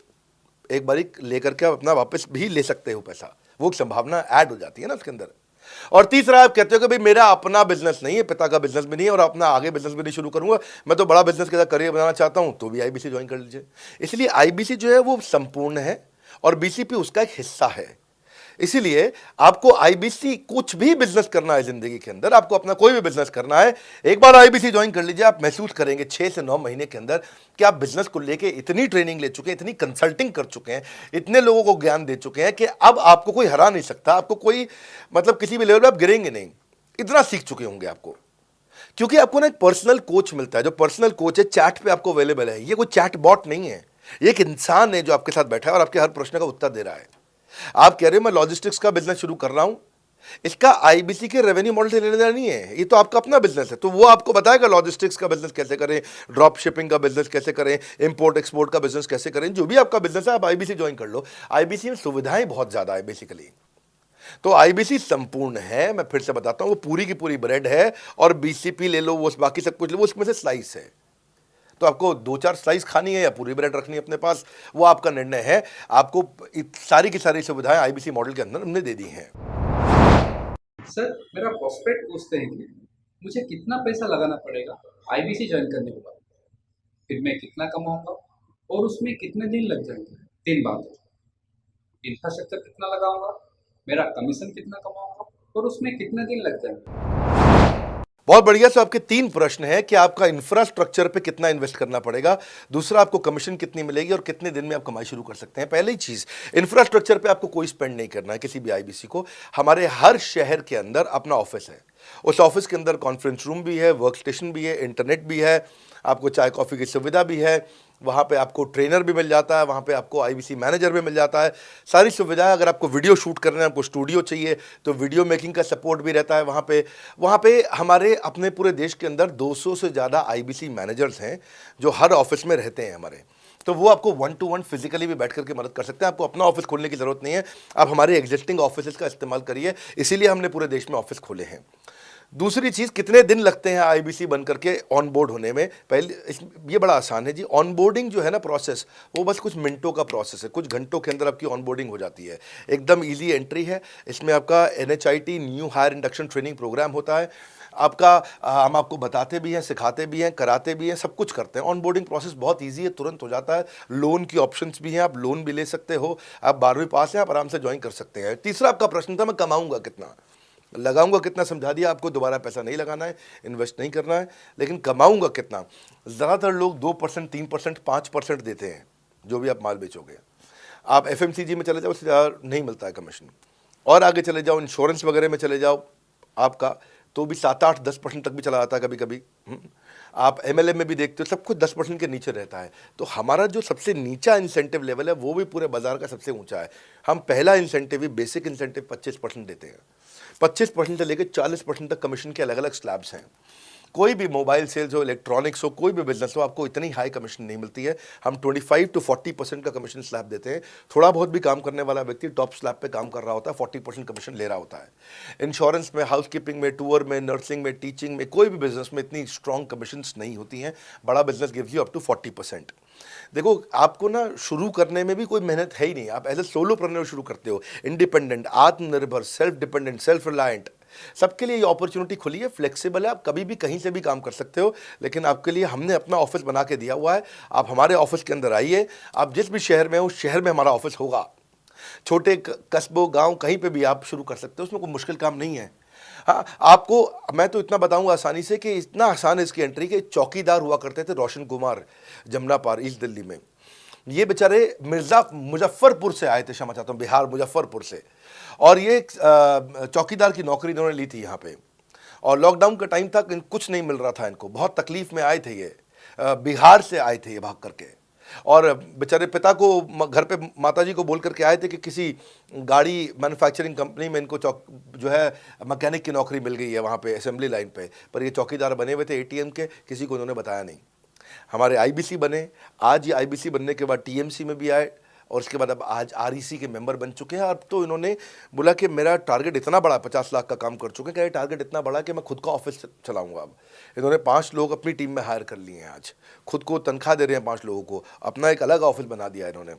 एक बारी लेकर के आप अपना वापस भी ले सकते हो पैसा, वो संभावना ऐड हो जाती है ना उसके अंदर। और तीसरा, आप कहते हो कि भाई मेरा अपना बिजनेस नहीं है, पिता का बिजनेस भी नहीं है और अपना आगे बिजनेस भी नहीं शुरू करूंगा, मैं तो बड़ा बिजनेस के साथ करियर बनाना चाहता हूं, तो भी आईबीसी ज्वाइन कर लीजिए। इसलिए आईबीसी जो है वो संपूर्ण है और बीसीपी उसका एक हिस्सा है। इसीलिए आपको आईबीसी, कुछ भी बिजनेस करना है जिंदगी के अंदर, आपको अपना कोई भी बिजनेस करना है, एक बार आईबीसी ज्वाइन कर लीजिए। आप महसूस करेंगे 6 से 9 महीने के अंदर कि आप बिजनेस को लेके इतनी ट्रेनिंग ले चुके हैं, इतनी कंसल्टिंग कर चुके हैं, इतने लोगों को ज्ञान दे चुके हैं कि अब आपको कोई हरा नहीं सकता, आपको कोई मतलब किसी भी लेवल पर आप गिरेंगे नहीं, इतना सीख चुके होंगे आपको। क्योंकि आपको ना एक पर्सनल कोच मिलता है, जो पर्सनल कोच है चैट पे आपको अवेलेबल है। ये कोई चैट बॉट नहीं है, ये एक इंसान है जो आपके साथ बैठा है और आपके हर प्रश्न का उत्तर दे रहा है। आप कह रहे हो मैं लॉजिस्टिक्स का बिजनेस शुरू कर रहा हूं, इसका आईबीसी के रेवेन्यू मॉडल से लेने देना नहीं है, ये तो आपका अपना बिजनेस है, तो वो आपको बताएगा लॉजिस्टिक्स का बिजनेस कैसे करें, ड्रॉप शिपिंग का बिजनेस कैसे करें, इंपोर्ट एक्सपोर्ट का बिजनेस कैसे करें, जो भी आपका बिजनेस है आप आईबीसी ज्वाइन कर लो। आईबीसी में सुविधाएं बहुत ज्यादा है बेसिकली, तो आईबीसी संपूर्ण है। मैं फिर से बताता हूं, वो पूरी की पूरी ब्रेड है और बीसीपी ले लो, वो बाकी सब कुछ ले लो, उसमें से स्लाइस है। तो आपको 2-4 स्लाइस खानी है या पूरी ब्रेड रखनी है अपने पास, वो आपका निर्णय है। आपको सारी की सारी सुविधाएं आईबीसी मॉडल के अंदर हमने दे दी हैं। सर, मेरा प्रॉस्पेक्ट पूछते हैं कि मुझे कितना पैसा लगाना पड़ेगा आईबीसी ज्वाइन करने के बाद, फिर मैं कितना कमाऊंगा और उसमें कितने दिन लग जाएंगे। 3 बातें, इंफ्रास्ट्रक्चर कितना लगाऊंगा, मेरा कमीशन कितना कमाऊंगा और उसमें कितने दिन लग जाएंगे। बहुत बढ़िया। सो आपके 3 प्रश्न हैं कि आपका इंफ्रास्ट्रक्चर पे कितना इन्वेस्ट करना पड़ेगा, दूसरा आपको कमीशन कितनी मिलेगी और कितने दिन में आप कमाई शुरू कर सकते हैं। पहली चीज, इंफ्रास्ट्रक्चर पे आपको कोई स्पेंड नहीं करना है किसी भी आईबीसी को। हमारे हर शहर के अंदर अपना ऑफिस है, उस ऑफिस के अंदर कॉन्फ्रेंस रूम भी है, वर्क स्टेशन भी है, इंटरनेट भी है, आपको चाय कॉफ़ी की सुविधा भी है, वहाँ पे आपको ट्रेनर भी मिल जाता है, वहाँ पे आपको आईबीसी मैनेजर भी मिल जाता है, सारी सुविधाएं। अगर आपको वीडियो शूट करना है, आपको स्टूडियो चाहिए तो वीडियो मेकिंग का सपोर्ट भी रहता है वहाँ पे हमारे अपने पूरे देश के अंदर 200 से ज़्यादा आईबीसी मैनेजर्स हैं जो हर ऑफिस में रहते हैं हमारे। तो वो आपको 1-to-1 फिजिकली भी बैठ करके मदद कर सकते हैं। आपको अपना ऑफिस खोलने की ज़रूरत नहीं है, आप हमारे एग्जिस्टिंग ऑफिस का इस्तेमाल करिए, इसीलिए हमने पूरे देश में ऑफिस खोले हैं। दूसरी चीज़, कितने दिन लगते हैं आईबीसी बन करके ऑन बोर्ड होने में? ये बड़ा आसान है जी। ऑन बोर्डिंग जो है ना प्रोसेस, वो बस कुछ मिनटों का प्रोसेस है, कुछ घंटों के अंदर आपकी ऑन बोर्डिंग हो जाती है। एकदम ईजी एंट्री है। इसमें आपका NHIT new hire induction training program होता है। आपका हम आपको बताते भी हैं, सिखाते भी हैं, कराते भी हैं, सब कुछ करते हैं। ऑन बोर्डिंग प्रोसेस बहुत ईजी है, तुरंत हो जाता है। लोन की ऑप्शंस भी हैं, आप लोन भी ले सकते हो। आप 12वीं पास हैं, आप आराम से ज्वाइन कर सकते हैं। तीसरा आपका प्रश्न था, मैं कमाऊंगा कितना, लगाऊंगा कितना, समझा दिया आपको। दोबारा पैसा नहीं लगाना है, इन्वेस्ट नहीं करना है, लेकिन कमाऊंगा कितना। ज़्यादातर लोग 2%, 3%, 5% देते हैं जो भी आप माल बेचोगे। आप FMCG में चले जाओ, उससे ज़्यादा नहीं मिलता है कमीशन। और आगे चले जाओ, इंश्योरेंस वगैरह में चले जाओ आपका, तो भी 7, 8, 10% तक भी चला जाता है कभी कभी। आप MLM में भी देखते हो, सब कुछ 10% के नीचे रहता है। तो हमारा जो सबसे नीचा इंसेंटिव लेवल है, वो भी पूरे बाजार का सबसे ऊंचा है। हम पहला इंसेंटिव भी, बेसिक इंसेंटिव 25% देते हैं। 25% से लेकर 40% तक कमीशन के अलग अलग स्लैब्स हैं। कोई भी मोबाइल सेल्स हो, इलेक्ट्रॉनिक्स हो, कोई भी बिजनेस हो, आपको इतनी हाई कमीशन नहीं मिलती है। हम 25 to 40% का कमीशन स्लैब देते हैं। थोड़ा बहुत भी काम करने वाला व्यक्ति टॉप स्लैब पे काम कर रहा होता है, 40% कमीशन ले रहा होता है। इंश्योरेंस में, हाउसकीपिंग में, टूर में, नर्सिंग में, टीचिंग में, कोई भी बिजनेस में इतनी स्ट्रॉन्ग कमीशंस नहीं होती हैं। बड़ा business gives you up to 40%। देखो, आपको ना शुरू करने में भी कोई मेहनत है ही नहीं। आप एज ए सोलोप्रेन्योर शुरू करते हो, इंडिपेंडेंट, आत्मनिर्भर, सेल्फ डिपेंडेंट, सेल्फ रिलायंट। सबके लिए ये अपॉर्चुनिटी खुली है, फ्लेक्सिबल है, आप कभी भी कहीं से भी काम कर सकते हो। लेकिन आपके लिए हमने अपना ऑफिस बना के दिया हुआ है। आप हमारे ऑफिस के अंदर आइए, आप जिस भी शहर में हो, उस शहर में हमारा ऑफिस होगा। छोटे कस्बों, गांव, कहीं पे भी आप शुरू कर सकते हो, उसमें कोई मुश्किल काम नहीं है। हाँ, आपको मैं तो इतना बताऊंगा आसानी से कि इतना आसान है इसकी एंट्री कि चौकीदार हुआ करते थे रोशन कुमार, जमुना पार, ईस्ट दिल्ली में। ये बेचारे मुजफ्फरपुर से आए थे, क्षमा चाहता हूँ, बिहार मुजफ्फरपुर से। और ये चौकीदार की नौकरी इन्होंने ली थी यहाँ पे। और लॉकडाउन का टाइम था, कुछ नहीं मिल रहा था इनको, बहुत तकलीफ में आए थे ये। बिहार से आए थे ये भाग करके। और बेचारे पिता को घर पे माताजी को बोल करके आए थे कि किसी गाड़ी मैन्युफैक्चरिंग कंपनी में इनको जो है मैकेनिक की नौकरी मिल गई है वहाँ पे असेंबली लाइन पे। पर ये चौकीदार बने हुए थे ATM के, किसी को उन्होंने बताया नहीं। हमारे IBC बने, आज ये IBC बनने के बाद TMC में भी आए, और उसके बाद अब आज REC के मेंबर बन चुके हैं। अब तो इन्होंने बोला कि मेरा टारगेट इतना बड़ा, 50 लाख का काम कर चुके हैं, कि ये टारगेट इतना बड़ा कि मैं खुद का ऑफिस चलाऊंगा। अब इन्होंने 5 लोग अपनी टीम में हायर कर लिए हैं। आज खुद को तनख्वाह दे रहे हैं 5 लोगों को, अपना एक अलग ऑफिस बना दिया इन्होंने।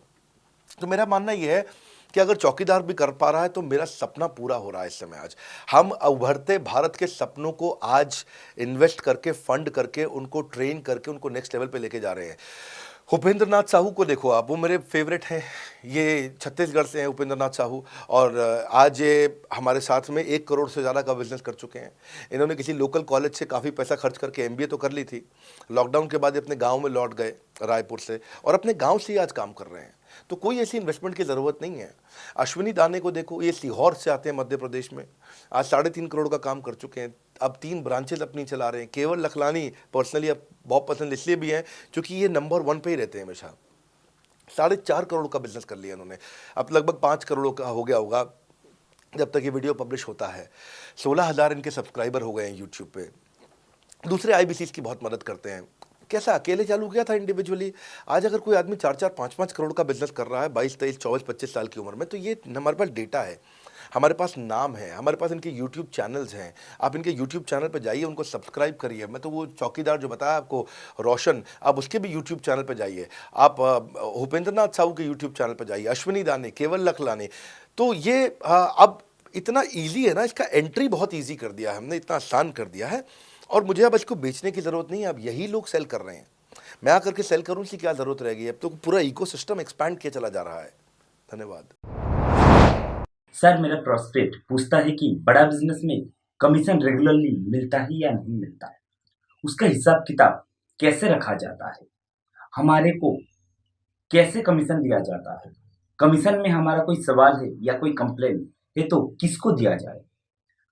तो मेरा मानना यह है कि अगर चौकीदार भी कर पा रहा है तो मेरा सपना पूरा हो रहा है इस समय। आज हम उभरते भारत के सपनों को आज इन्वेस्ट करके, फंड करके, उनको ट्रेन करके, उनको नेक्स्ट लेवल पे लेके जा रहे हैं। उपेंद्र नाथ साहू को देखो आप, वो मेरे फेवरेट हैं। ये छत्तीसगढ़ से हैं उपेंद्र नाथ साहू, और आज ये हमारे साथ में 1 करोड़ से ज़्यादा का बिजनेस कर चुके हैं। इन्होंने किसी लोकल कॉलेज से काफ़ी पैसा खर्च करके MBA तो कर ली थी। लॉकडाउन के बाद अपने गांव में लौट गए रायपुर से, और अपने गांव से ही आज काम कर रहे हैं। तो कोई ऐसी इन्वेस्टमेंट की ज़रूरत नहीं है। अश्विनी दाने को देखो, ये सीहोर से आते हैं मध्य प्रदेश में, आज 3.5 करोड़ का काम कर चुके हैं। अब 3 ब्रांचेज अपनी चला रहे हैं। केवल लखलानी पर्सनली अब बहुत पसंद इसलिए भी हैं क्योंकि ये नंबर 1 पे ही रहते हैं हमेशा। 4.5 करोड़ का बिजनेस कर लिया इन्होंने। अब लगभग 5 करोड़ का हो गया होगा जब तक ये वीडियो पब्लिश होता है। 16,000 इनके सब्सक्राइबर हो गए हैं यूट्यूब पे। दूसरे IBCs की बहुत मदद करते हैं। कैसा अकेले चालू किया था इंडिविजुअली, आज अगर कोई आदमी 4-4, 5-5 करोड़ का बिजनेस कर रहा है 22, 23, 24, 25 साल की उम्र में, तो ये हमारे पास डेटा है, हमारे पास नाम है, हमारे पास इनके यूट्यूब चैनल्स हैं। आप इनके यूट्यूब चैनल पर जाइए, उनको सब्सक्राइब करिए। मैं तो वो चौकीदार जो बताया आपको रोशन, आप उसके भी यूट्यूब चैनल पर जाइए। आप उपेंद्र नाथ साहू के यूट्यूब चैनल पर जाइए, अश्विनी दाने, केवल लखलानी। तो ये अब इतना ईजी है ना, इसका एंट्री बहुत ईजी कर दिया है हमने, इतना आसान कर दिया है। और मुझे अब इसको बेचने की ज़रूरत नहीं है, अब यही लोग सेल कर रहे हैं। मैं आकर के सेल करूँ, इसकी क्या ज़रूरत रहेगी? अब तो पूरा इकोसिस्टम एक्सपैंड किया चला जा रहा है। धन्यवाद। सर, मेरा प्रोस्पेक्ट पूछता है कि बड़ा बिजनेस में कमीशन रेगुलरली मिलता ही या नहीं मिलता है, उसका हिसाब किताब कैसे रखा जाता है, हमारे को कैसे कमीशन दिया जाता है, कमीशन में हमारा कोई सवाल है या कोई कंप्लेन है तो किसको दिया जाए,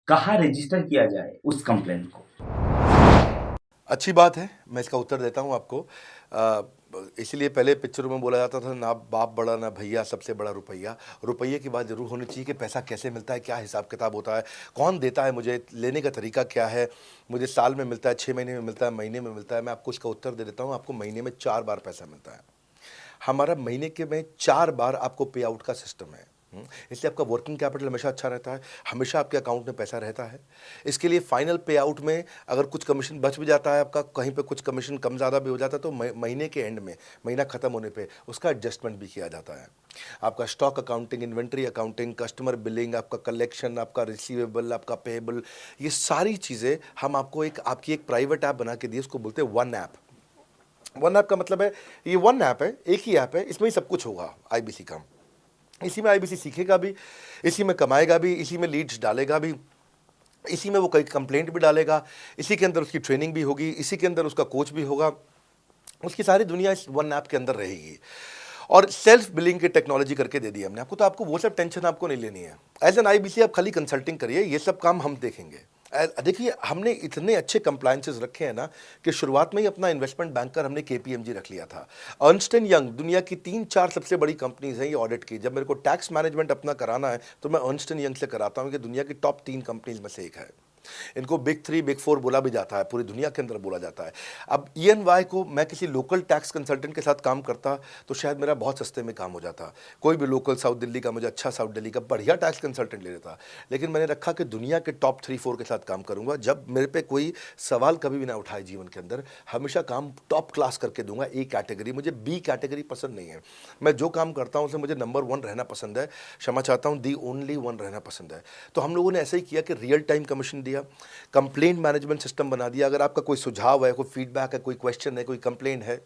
कहाँ रजिस्टर किया जाए उस कंप्लेन को। अच्छी बात है, मैं इसका उत्तर देता हूँ आपको। इसलिए पहले पिक्चरों में बोला जाता था, ना बाप बड़ा ना भैया, सबसे बड़ा रुपया। रुपये की बात जरूर होनी चाहिए कि पैसा कैसे मिलता है, क्या हिसाब किताब होता है, कौन देता है, मुझे लेने का तरीका क्या है, मुझे साल में मिलता है, 6 महीने में मिलता है, महीने में मिलता है। मैं आपको इसका उत्तर दे देता हूँ। आपको महीने में 4 बार पैसा मिलता है। हमारा महीने के में 4 बार आपको पे आउट का सिस्टम है। इसलिए आपका वर्किंग कैपिटल हमेशा अच्छा रहता है, हमेशा आपके अकाउंट में पैसा रहता है। इसके लिए फाइनल पे आउट में अगर कुछ कमीशन बच भी जाता है आपका, कहीं पे कुछ कमीशन कम ज़्यादा भी हो जाता है, तो महीने के एंड में, महीना ख़त्म होने पे उसका एडजस्टमेंट भी किया जाता है। आपका stock accounting, inventory accounting, customer billing, आपका कलेक्शन, आपका रिसीवेबल, आपका पेएबल, ये सारी चीज़ें हम आपको आपकी एक प्राइवेट ऐप बना के दी, उसको बोलते हैं वन ऐप। वन ऐप का मतलब है, ये वन ऐप है, एक ही ऐप है, इसमें ही सब कुछ होगा आईबीसी का। इसी में आईबीसी सीखेगा भी, इसी में कमाएगा भी, इसी में लीड्स डालेगा भी, इसी में वो कई कंप्लेंट भी डालेगा, इसी के अंदर उसकी ट्रेनिंग भी होगी, इसी के अंदर उसका कोच भी होगा, उसकी सारी दुनिया इस वन ऐप के अंदर रहेगी। और सेल्फ बिलिंग की टेक्नोलॉजी करके दे दी हमने आपको, तो आपको वो सब टेंशन आपको नहीं लेनी है। एज एन आईबीसी आप खाली कंसल्टिंग करिए, ये सब काम हम देखेंगे। देखिए, हमने इतने अच्छे कंप्लायंसेस रखे हैं ना कि शुरुआत में ही अपना इन्वेस्टमेंट बैंकर हमने केपीएमजी रख लिया था। अर्नस्ट एंड यंग दुनिया की 3-4 सबसे बड़ी कंपनीज हैं ये ऑडिट की। जब मेरे को टैक्स मैनेजमेंट अपना कराना है तो मैं अर्नस्ट एंड यंग से कराता हूँ, कि दुनिया की टॉप 3 कंपनीज में से एक है। इनको बिग 3, बिग 4 बोला भी जाता है, पूरी दुनिया के अंदर बोला जाता है। अब EY को मैं किसी लोकल टैक्स कंसल्टेंट के साथ काम करता तो शायद मेरा बहुत सस्ते में काम हो जाता। कोई भी लोकल साउथ दिल्ली का, मुझे अच्छा साउथ दिल्ली का बढ़िया टैक्स कंसल्टेंट ले लेता। लेकिन मैंने रखा कि दुनिया के टॉप 3-4 के साथ काम करूंगा। जब मेरे पे कोई सवाल कभी भी ना उठाए जीवन के अंदर, हमेशा काम टॉप क्लास करके दूंगा। ए कैटेगरी, मुझे बी कैटेगरी पसंद नहीं है। मैं जो काम करता हूँ उसमें मुझे नंबर 1 रहना पसंद है, क्षमा चाहता हूँ, दी ओनली 1 रहना पसंद है। तो हम लोगों ने ऐसे ही किया कि रियल टाइम कमीशन दिया, कंप्लेंट मैनेजमेंट सिस्टम बना दिया। अगर आपका कोई सुझाव है, कोई फीडबैक है, कोई क्वेश्चन है, कोई कंप्लेंट है,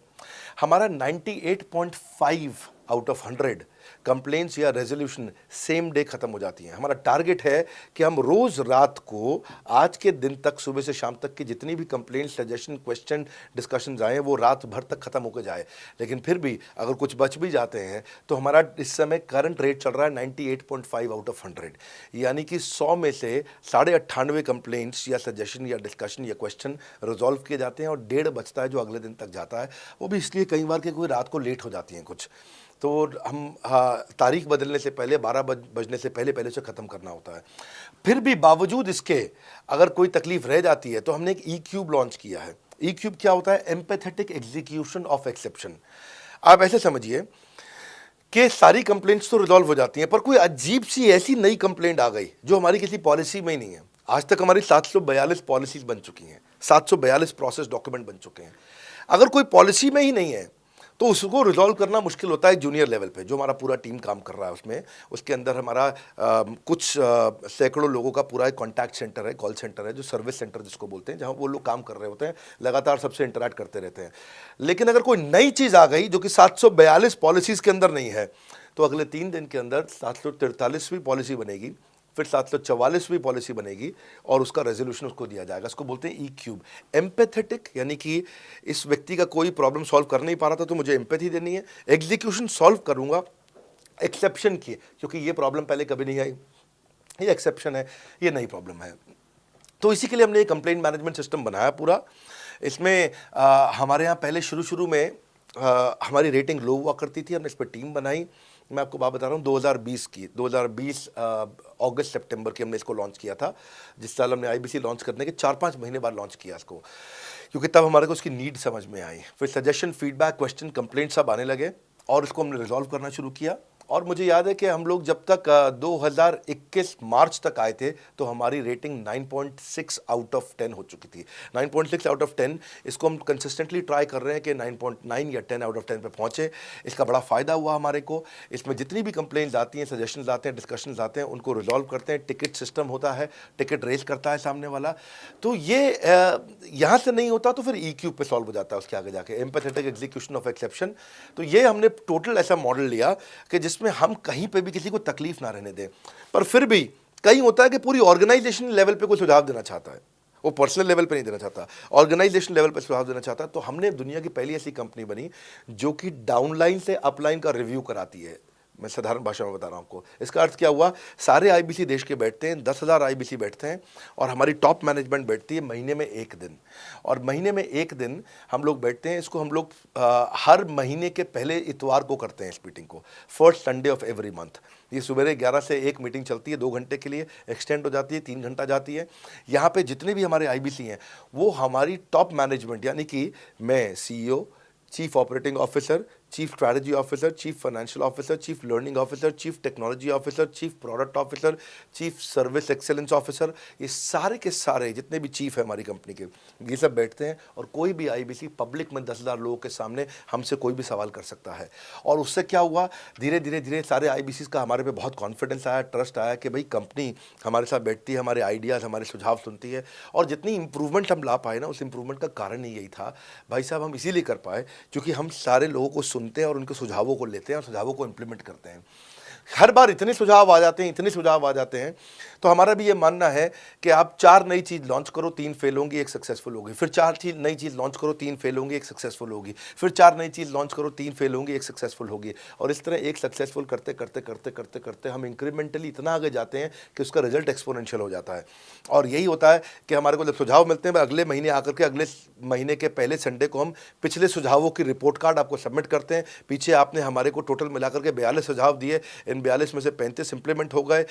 हमारा 98.5 आउट ऑफ 100 कंप्लेंट्स या रेजोल्यूशन सेम डे खत्म हो जाती हैं। हमारा टारगेट है कि हम रोज रात को, आज के दिन तक, सुबह से शाम तक की जितनी भी कंप्लेंट, सजेशन, क्वेश्चन, डिस्कशंस आए वो रात भर तक खत्म होकर जाए। लेकिन फिर भी अगर कुछ बच भी जाते हैं तो हमारा इस समय करंट रेट चल रहा है 98.5 आउट ऑफ 100, यानी कि 100 में से 98.5 कंप्लेंट्स या सजेशन या डिस्कशन या क्वेश्चन रिजॉल्व किए जाते हैं, और 1.5 बचता है जो अगले दिन तक जाता है। वो भी इसलिए कई बार कि कोई रात को लेट हो जाती हैं कुछ, तो हम तारीख बदलने से पहले, 12 बजने से पहले पहले से ख़त्म करना होता है। फिर भी बावजूद इसके अगर कोई तकलीफ रह जाती है तो हमने एक E-क्यूब लॉन्च किया है। E-क्यूब क्या होता है? Empathetic execution of exception. आप ऐसे समझिए कि सारी कंप्लेंट्स तो रिजॉल्व हो जाती हैं, पर कोई अजीब सी ऐसी नई कंप्लेंट आ गई जो हमारी किसी पॉलिसी में ही नहीं है। आज तक हमारी 742 पॉलिसीज बन चुकी हैं, 742 प्रोसेस डॉक्यूमेंट बन चुके हैं। अगर कोई पॉलिसी में ही नहीं है तो उसको रिजॉल्व करना मुश्किल होता है जूनियर लेवल पे, जो हमारा पूरा टीम काम कर रहा है उसमें। उसके अंदर हमारा कुछ सैकड़ों लोगों का पूरा एक कॉन्टैक्ट सेंटर है, कॉल सेंटर है, जो सर्विस सेंटर जिसको बोलते हैं, जहाँ वो लोग काम कर रहे होते हैं, लगातार सबसे इंटरैक्ट करते रहते हैं। लेकिन अगर कोई नई चीज़ आ गई जो कि 742 पॉलिसीज़ के अंदर नहीं है, तो अगले 3 दिन के अंदर 743वीं पॉलिसी बनेगी, फिर 744वीं पॉलिसी बनेगी, और उसका रेजोल्यूशन उसको दिया जाएगा। इसको बोलते हैं E-क्यूब। एम्पैथेटिक, यानी कि इस व्यक्ति का कोई प्रॉब्लम सॉल्व कर नहीं पा रहा था तो मुझे एम्पैथी देनी है। एग्जीक्यूशन सॉल्व करूंगा एक्सेप्शन की, क्योंकि ये प्रॉब्लम पहले कभी नहीं आई, ये एक्सेप्शन है, ये नई प्रॉब्लम है। तो इसी के लिए हमने एक कंप्लेंट मैनेजमेंट सिस्टम बनाया पूरा। इसमें हमारे यहाँ पहले शुरू में हमारी रेटिंग लो हुआ करती थी, हमने इस पर टीम बनाई। मैं आपको बात बता रहा हूँ 2020 अगस्त सितंबर की हमने इसको लॉन्च किया था। जिस साल हमने आईबीसी लॉन्च करने के 4-5 महीने बाद लॉन्च किया इसको, क्योंकि तब हमारे को उसकी नीड समझ में आई। फिर सजेशन, फीडबैक, क्वेश्चन, कंप्लेंट सब आने लगे, और इसको हमने रिजॉल्व करना शुरू किया। और मुझे याद है कि हम लोग जब तक 2021 मार्च तक आए थे तो हमारी रेटिंग 9.6 आउट ऑफ 10 हो चुकी थी। 9.6 आउट ऑफ 10, इसको हम कंसिस्टेंटली ट्राई कर रहे हैं कि 9.9 या 10 आउट ऑफ 10 पे पहुँचे। इसका बड़ा फ़ायदा हुआ हमारे को। इसमें जितनी भी कंप्लेंट्स आती हैं, सजेशंस आते हैं, डिस्कशंस आते हैं, उनको रिजॉल्व करते हैं। टिकट सिस्टम होता है, टिकट रेज करता है सामने वाला। तो ये यहाँ से नहीं होता तो फिर E-क्यूब पे सॉल्व हो जाता है उसके आगे जाके, एम्पैथेटिक एग्जीक्यूशन ऑफ एक्सेप्शन। तो ये हमने टोटल ऐसा मॉडल लिया कि जिसमें हम कहीं पे भी किसी को तकलीफ ना रहने दें। पर फिर भी कहीं होता है कि पूरी ऑर्गेनाइजेशन लेवल पे कोई सुझाव देना चाहता है, वो पर्सनल लेवल पे नहीं देना चाहता, ऑर्गेनाइजेशन लेवल पे सुझाव देना चाहता है। तो हमने दुनिया की पहली ऐसी कंपनी बनी जो कि डाउनलाइन से अपलाइन का रिव्यू कराती है। मैं साधारण भाषा में बता रहा हूँ आपको। इसका अर्थ क्या हुआ? सारे आईबीसी देश के बैठते हैं, 10,000 आईबीसी बैठते हैं, और हमारी टॉप मैनेजमेंट बैठती है महीने में 1 दिन। और महीने में 1 दिन हम लोग बैठते हैं। इसको हम लोग हर महीने के पहले इतवार को करते हैं इस मीटिंग को, first Sunday off every month. ये सुबह 11 से 1 मीटिंग चलती है, 2 घंटे के लिए, एक्सटेंड हो जाती है, 3 घंटा जाती है। यहाँ पे जितने भी हमारे आईबीसी हैं वो हमारी टॉप मैनेजमेंट, यानी कि मैं CEO, chief operating officer, chief strategy officer, chief financial officer, chief learning officer, chief technology officer, chief product officer, chief service excellence officer, ये सारे के सारे जितने भी चीफ है हमारी कंपनी के, ये सब बैठते हैं और कोई भी आईबीसी पब्लिक में 10,000 लोगों के सामने हमसे कोई भी सवाल कर सकता है। और उससे क्या हुआ, धीरे धीरे धीरे सारे आईबीसी का हमारे पे बहुत कॉन्फिडेंस आया, ट्रस्ट आया कि भाई कंपनी हमारे साथ बैठती है, हमारे आइडियाज़, हमारे सुझाव सुनती है। और जितनी इंप्रूवमेंट हम ला पाए ना, उस इंप्रूवमेंट का कारण ही यही था भाई साहब, हम इसीलिए कर पाए क्योंकि हम सारे लोगों को सुनते हैं और उनके सुझावों को लेते हैं और सुझावों को इम्प्लीमेंट करते हैं। हर बार इतने सुझाव आ जाते हैं, इतने सुझाव आ जाते हैं, तो हमारा भी ये मानना है कि आप 4 नई चीज़ लॉन्च करो, 3 फेल होंगी, 1 सक्सेसफुल होगी, फिर 4 नई चीज़ लॉन्च करो, 3 फेल होंगी, 1 सक्सेसफुल होगी, फिर 4 नई चीज़ लॉन्च करो, 3 फेल होंगी, 1 सक्सेसफुल होगी। और इस तरह एक सक्सेसफुल करते करते करते करते करते हम इंक्रीमेंटली इतना आगे जाते हैं कि उसका रिजल्ट एक्सपोनेंशियल हो जाता है। और यही होता है कि हमारे को जब सुझाव मिलते हैं, अगले महीने आकर के अगले महीने के पहले संडे को हम पिछले सुझावों की रिपोर्ट कार्ड आपको सबमिट करते हैं। पीछे आपने हमारे को टोटल मिलाकर के 42 सुझाव दिए, इन 42 में से 35 इंप्लीमेंट हो गए,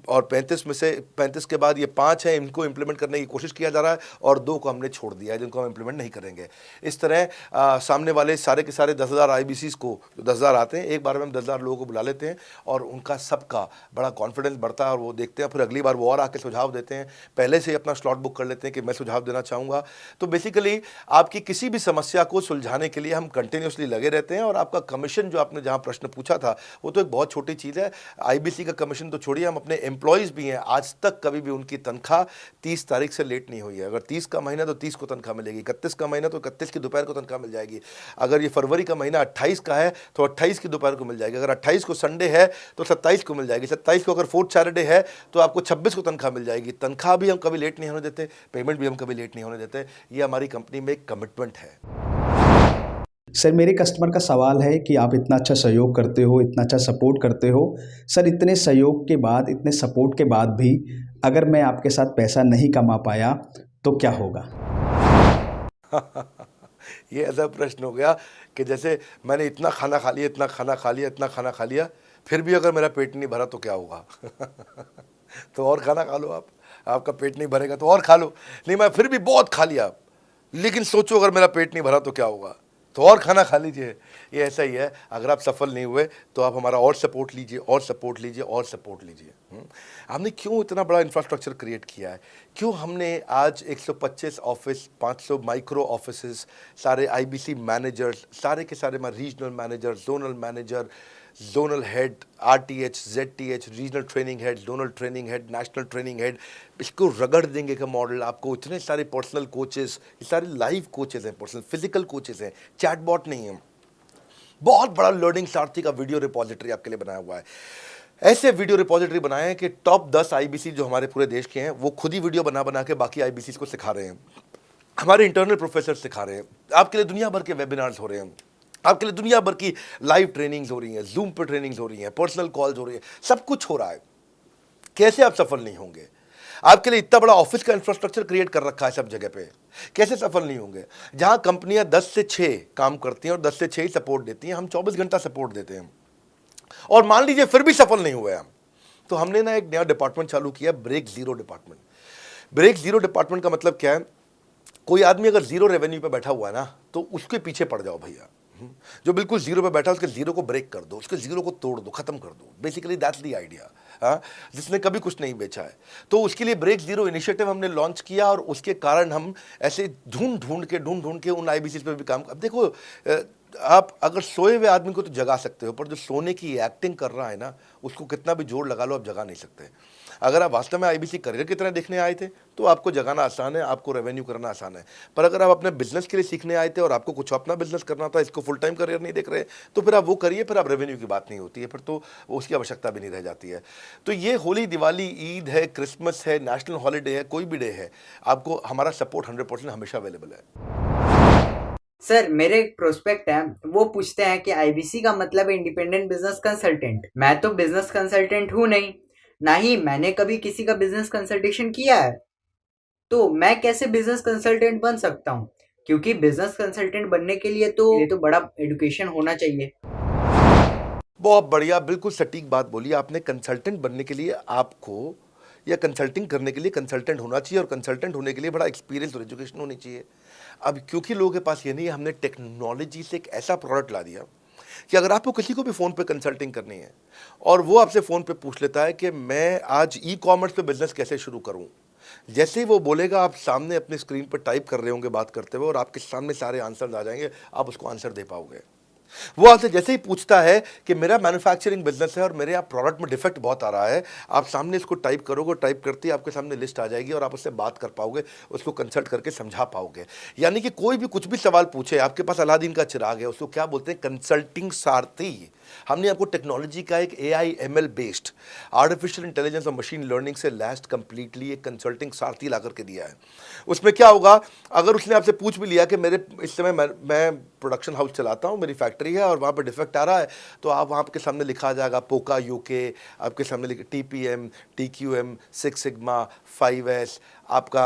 और 35 में से 35 के बाद ये 5 हैं, इनको इंप्लीमेंट करने की कोशिश किया जा रहा है और 2 को हमने छोड़ दिया है जिनको हम इंप्लीमेंट नहीं करेंगे। इस तरह सामने वाले सारे के सारे 10,000 आईबीसीज को, जो 10,000 आते हैं, एक बार में हम 10,000 लोगों को बुला लेते हैं और उनका सबका बड़ा कॉन्फिडेंस बढ़ता है और वो देखते हैं, फिर अगली बार वो और आके सुझाव देते हैं, पहले से ही अपना स्लॉट बुक कर लेते हैं कि मैं सुझाव देना चाहूँगा। तो बेसिकली आपकी किसी भी समस्या को सुलझाने के लिए हम कंटिन्यूसली लगे रहते हैं। और आपका कमीशन, जो आपने जहाँ प्रश्न पूछा था, वो तो एक बहुत छोटी चीज़ है। आईबीसी का कमीशन तो छोड़िए, हम अपने एम्प्लॉयज़ भी हैं, आज तक कभी भी उनकी तनख्वाह 30 तारीख से लेट नहीं हुई है। अगर 30 का महीना तो 30 को तनख्वाह मिलेगी, 31 का महीना तो 31 की दोपहर को तनख्वाह मिल जाएगी। अगर ये फरवरी का महीना 28 का है तो 28 की दोपहर को मिल जाएगी। अगर 28 को संडे है तो 27 को मिल जाएगी। 27 को अगर फोर्थ सैटरडे है तो आपको 26 को तनख्वाह मिल जाएगी। तनख्वाह भी हम कभी लेट नहीं होने देते, पेमेंट भी हम कभी लेट नहीं होने देते। ये हमारी कंपनी में एक कमिटमेंट है। सर, मेरे कस्टमर का सवाल है कि आप इतना अच्छा सहयोग करते हो, इतना अच्छा सपोर्ट करते हो, सर इतने सहयोग के बाद, इतने सपोर्ट के बाद भी अगर मैं आपके साथ पैसा नहीं कमा पाया तो क्या होगा? ये ऐसा प्रश्न हो गया कि जैसे मैंने इतना खाना खा लिया, इतना खाना खा लिया, इतना खाना खा लिया, फिर भी अगर मेरा पेट नहीं भरा तो क्या होगा? तो और खाना खा लो आप, आपका पेट नहीं भरेगा तो और खा लो। नहीं, मैं फिर भी बहुत खा लिया, लेकिन सोचो अगर मेरा पेट नहीं भरा तो क्या होगा, तो और खाना खा लीजिए। ये ऐसा ही है, अगर आप सफल नहीं हुए तो आप हमारा और सपोर्ट लीजिए, और सपोर्ट लीजिए, और सपोर्ट लीजिए। हमने क्यों इतना बड़ा इंफ्रास्ट्रक्चर क्रिएट किया है, क्यों हमने आज 125 ऑफिस, 500 माइक्रो ऑफिसेस, सारे आईबीसी मैनेजर्स, सारे के सारे regional manager, zonal manager, zonal head, RTH, ZTH, regional training head, zonal training head, national training head, इसको रगड़ देंगे का मॉडल आपको। इतने सारे पर्सनल कोचेस, ये सारे लाइव कोचेस हैं, पर्सनल फिजिकल कोचेस हैं, चैटबॉट नहीं है। बहुत बड़ा लर्निंग सारथी का वीडियो रिपोजिटरी आपके लिए बनाया हुआ है। ऐसे वीडियो रिपोजिटरी बनाए हैं कि टॉप 10 आईबीसी जो हमारे पूरे देश के हैं, वो खुद ही वीडियो बना बना के बाकी आईबीसी को सिखा रहे हैं। हमारे इंटरनल प्रोफेसर सिखा रहे हैं, आपके लिए दुनिया भर के वेबिनार्स हो रहे हैं, आपके लिए दुनिया भर की लाइव ट्रेनिंग्स हो रही हैं, जूम पर ट्रेनिंग्स हो रही हैं, पर्सनल कॉल्स हो रही हैं, सब कुछ हो रहा है। कैसे आप सफल नहीं होंगे? आपके लिए इतना बड़ा ऑफिस का इंफ्रास्ट्रक्चर क्रिएट कर रखा है सब जगह पे, कैसे सफल नहीं होंगे? जहां कंपनियां 10 से 6 काम करती हैं और 10 से 6 ही सपोर्ट देती हैं, हम 24 घंटा सपोर्ट देते हैं। और मान लीजिए फिर भी सफल नहीं हुए हम, तो हमने ना एक नया डिपार्टमेंट चालू किया, break zero department. Break zero department का मतलब क्या है? कोई आदमी अगर जीरो रेवेन्यू पे बैठा हुआ है ना, तो उसके पीछे पड़ जाओ भैया। जो बिल्कुल जीरो पे बैठा है, उसके जीरो को ब्रेक कर दो, उसके जीरो को तोड़ दो, खत्म कर दो। Basically that's the idea. हाँ, जिसने कभी कुछ नहीं बेचा है, तो उसके लिए ब्रेक जीरो इनिशिएटिव हमने लॉन्च किया और उसके कारण हम ऐसे ढूंढ ढूंढ के उन आईबीसी पे भी काम। अब देखो, आप अगर सोए हुए आदमी को तो जगा सकते हो, पर जो सोने की एक्टिंग कर रहा है ना, उसको कितना भी जोर लगा लो, आप जगा नहीं सकते। अगर आप वास्तव में आईबीसी करियर की तरह देखने आए थे तो आपको जगाना आसान है, आपको रेवेन्यू करना आसान है। पर अगर आप अपने बिजनेस के लिए सीखने आए थे और आपको कुछ अपना बिजनेस करना था, इसको फुल टाइम करियर नहीं देख रहे, तो फिर आप वो करिए, फिर आप रेवेन्यू की बात नहीं होती है, फिर तो उसकी आवश्यकता भी नहीं रह जाती है। तो ये होली, दिवाली, ईद है, क्रिसमस है, नेशनल हॉलीडे है, कोई भी डे है, आपको हमारा सपोर्ट 100% हमेशा अवेलेबल है। सर, मेरे एक प्रोस्पेक्ट है, वो पूछते हैं कि आईबीसी का मतलब है इंडिपेंडेंट बिजनेस कंसल्टेंट। मैं तो बिजनेस कंसल्टेंट हूँ नहीं, ना ही मैंने कभी किसी का बिजनेस कंसल्टेशन किया है, तो मैं कैसे बिजनेस कंसल्टेंट बन सकता हूँ? क्योंकि बिजनेस कंसल्टेंट बनने के लिए तो बड़ा एजुकेशन होना चाहिए। बहुत बढ़िया, बिल्कुल सटीक बात बोली आपने। कंसल्टेंट बनने के लिए आपको, या कंसल्टिंग करने के लिए कंसल्टेंट होना चाहिए, और कंसल्टेंट होने के लिए बड़ा एक्सपीरियंस और एजुकेशन होनी चाहिए। अब क्योंकि लोगों के पास ये नहीं है, हमने टेक्नोलॉजी से एक ऐसा प्रोडक्ट ला दिया कि अगर आपको किसी को भी फ़ोन पे कंसल्टिंग करनी है और वो आपसे फ़ोन पे पूछ लेता है कि मैं आज ई-कॉमर्स पे बिज़नेस कैसे शुरू करूं, जैसे ही वो बोलेगा आप सामने अपनी स्क्रीन पर टाइप कर रहे होंगे बात करते हुए और आपके सामने सारे आंसर आ जाएंगे, आप उसको आंसर दे पाओगे। वो आपसे जैसे ही पूछता है कि मेरा मैन्युफैक्चरिंग बिजनेस है और मेरे यहाँ प्रोडक्ट में डिफेक्ट बहुत आ रहा है, आप सामने इसको टाइप करोगे, टाइप करते ही आपके सामने लिस्ट आ जाएगी और आप उससे बात कर पाओगे, उसको कंसल्ट करके समझा पाओगे। यानी कि कोई भी कुछ भी सवाल पूछे, आपके पास अलादीन का चिराग है, उसको क्या बोलते हैं, कंसल्टिंग सारथी। हमने आपको टेक्नोलॉजी का एक AI ML based artificial intelligence और मशीन लर्निंग से लैस्ड कंप्लीटली एक कंसल्टिंग सारथी ला करके दिया है। उसमें क्या होगा, अगर उसने आपसे पूछ भी लिया कि मेरे इस समय मैं प्रोडक्शन हाउस चलाता हूँ, मेरी फैक्ट्री है और वहाँ पर डिफेक्ट आ रहा है, तो आप वहाँ के सामने लिखा आ जाएगा पोका UK, आपके सामने लिखा TPM, TQM, 6 सिग्मा, 5S, आपका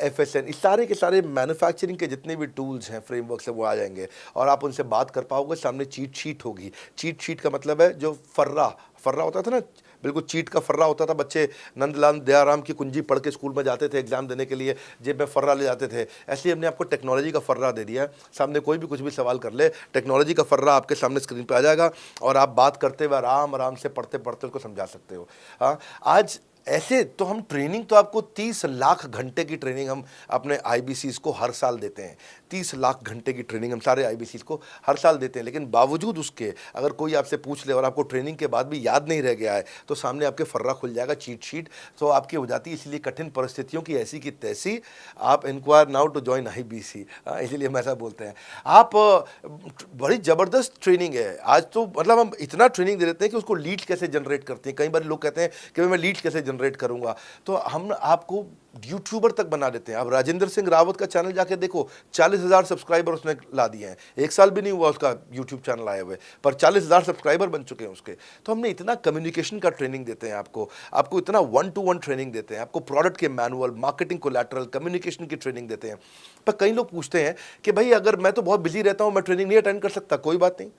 FSN, इस सारे के सारे मैन्युफैक्चरिंग के जितने भी टूल्स हैं, फ्रेमवर्क से वो आ जाएंगे और आप उनसे बात कर पाओगे। सामने चीट शीट होगी। चीट शीट का मतलब है जो फर्रा होता था ना, बिल्कुल चीट का फर्रा होता था। बच्चे नंदलाल दयाराम की कुंजी पढ़ के स्कूल में जाते थे एग्जाम देने के लिए, जेब में फर्रा ले जाते थे। ऐसे ही हमने आपको टेक्नोलॉजी का फर्रा दे दिया है। सामने कोई भी कुछ भी सवाल कर ले, टेक्नोलॉजी का फर्रा आपके सामने स्क्रीन पे आ जाएगा और आप बात करते हुए आराम से पढ़ते पढ़ते उसको समझा सकते हो। हाँ, आज ऐसे तो हम ट्रेनिंग तो आपको 30 लाख घंटे की ट्रेनिंग हम अपने IBCs को हर साल देते हैं। 30 लाख घंटे की ट्रेनिंग हम सारे IBCs को हर साल देते हैं। लेकिन बावजूद उसके अगर कोई आपसे पूछ ले और आपको ट्रेनिंग के बाद भी याद नहीं रह गया है, तो सामने आपके फर्रा खुल जाएगा, चीट शीट तो आपकी हो जाती है। इसलिए कठिन परिस्थितियों की ऐसी की तैसी, आप inquire now to join IBC, इसलिए हम ऐसा बोलते हैं। आप बड़ी ज़बरदस्त ट्रेनिंग है आज तो, मतलब हम इतना ट्रेनिंग दे देते हैं कि उसको लीड्स कैसे जनरेट करते हैं। कई बार लोग कहते हैं कि मैं लीड्स कैसे जनरेट करूंगा, तो हम आपको यूट्यूबर तक बना देते हैं। अब राजेंद्र सिंह रावत का चैनल जाके देखो, 40,000 सब्सक्राइबर उसने ला दिए हैं। 1 साल भी नहीं हुआ उसका यूट्यूब चैनल आए हुए, पर 40,000 सब्सक्राइबर बन चुके हैं उसके। तो हमने इतना कम्युनिकेशन का ट्रेनिंग देते हैं आपको इतना 1-to-1 ट्रेनिंग देते हैं, आपको प्रोडक्ट के मैनुअल, मार्केटिंग कोलैटरल, कम्युनिकेशन की ट्रेनिंग देते हैं। पर कई लोग पूछते हैं कि भाई अगर मैं तो बहुत बिजी रहता हूं, मैं ट्रेनिंग नहीं अटेंड कर सकता। कोई बात नहीं,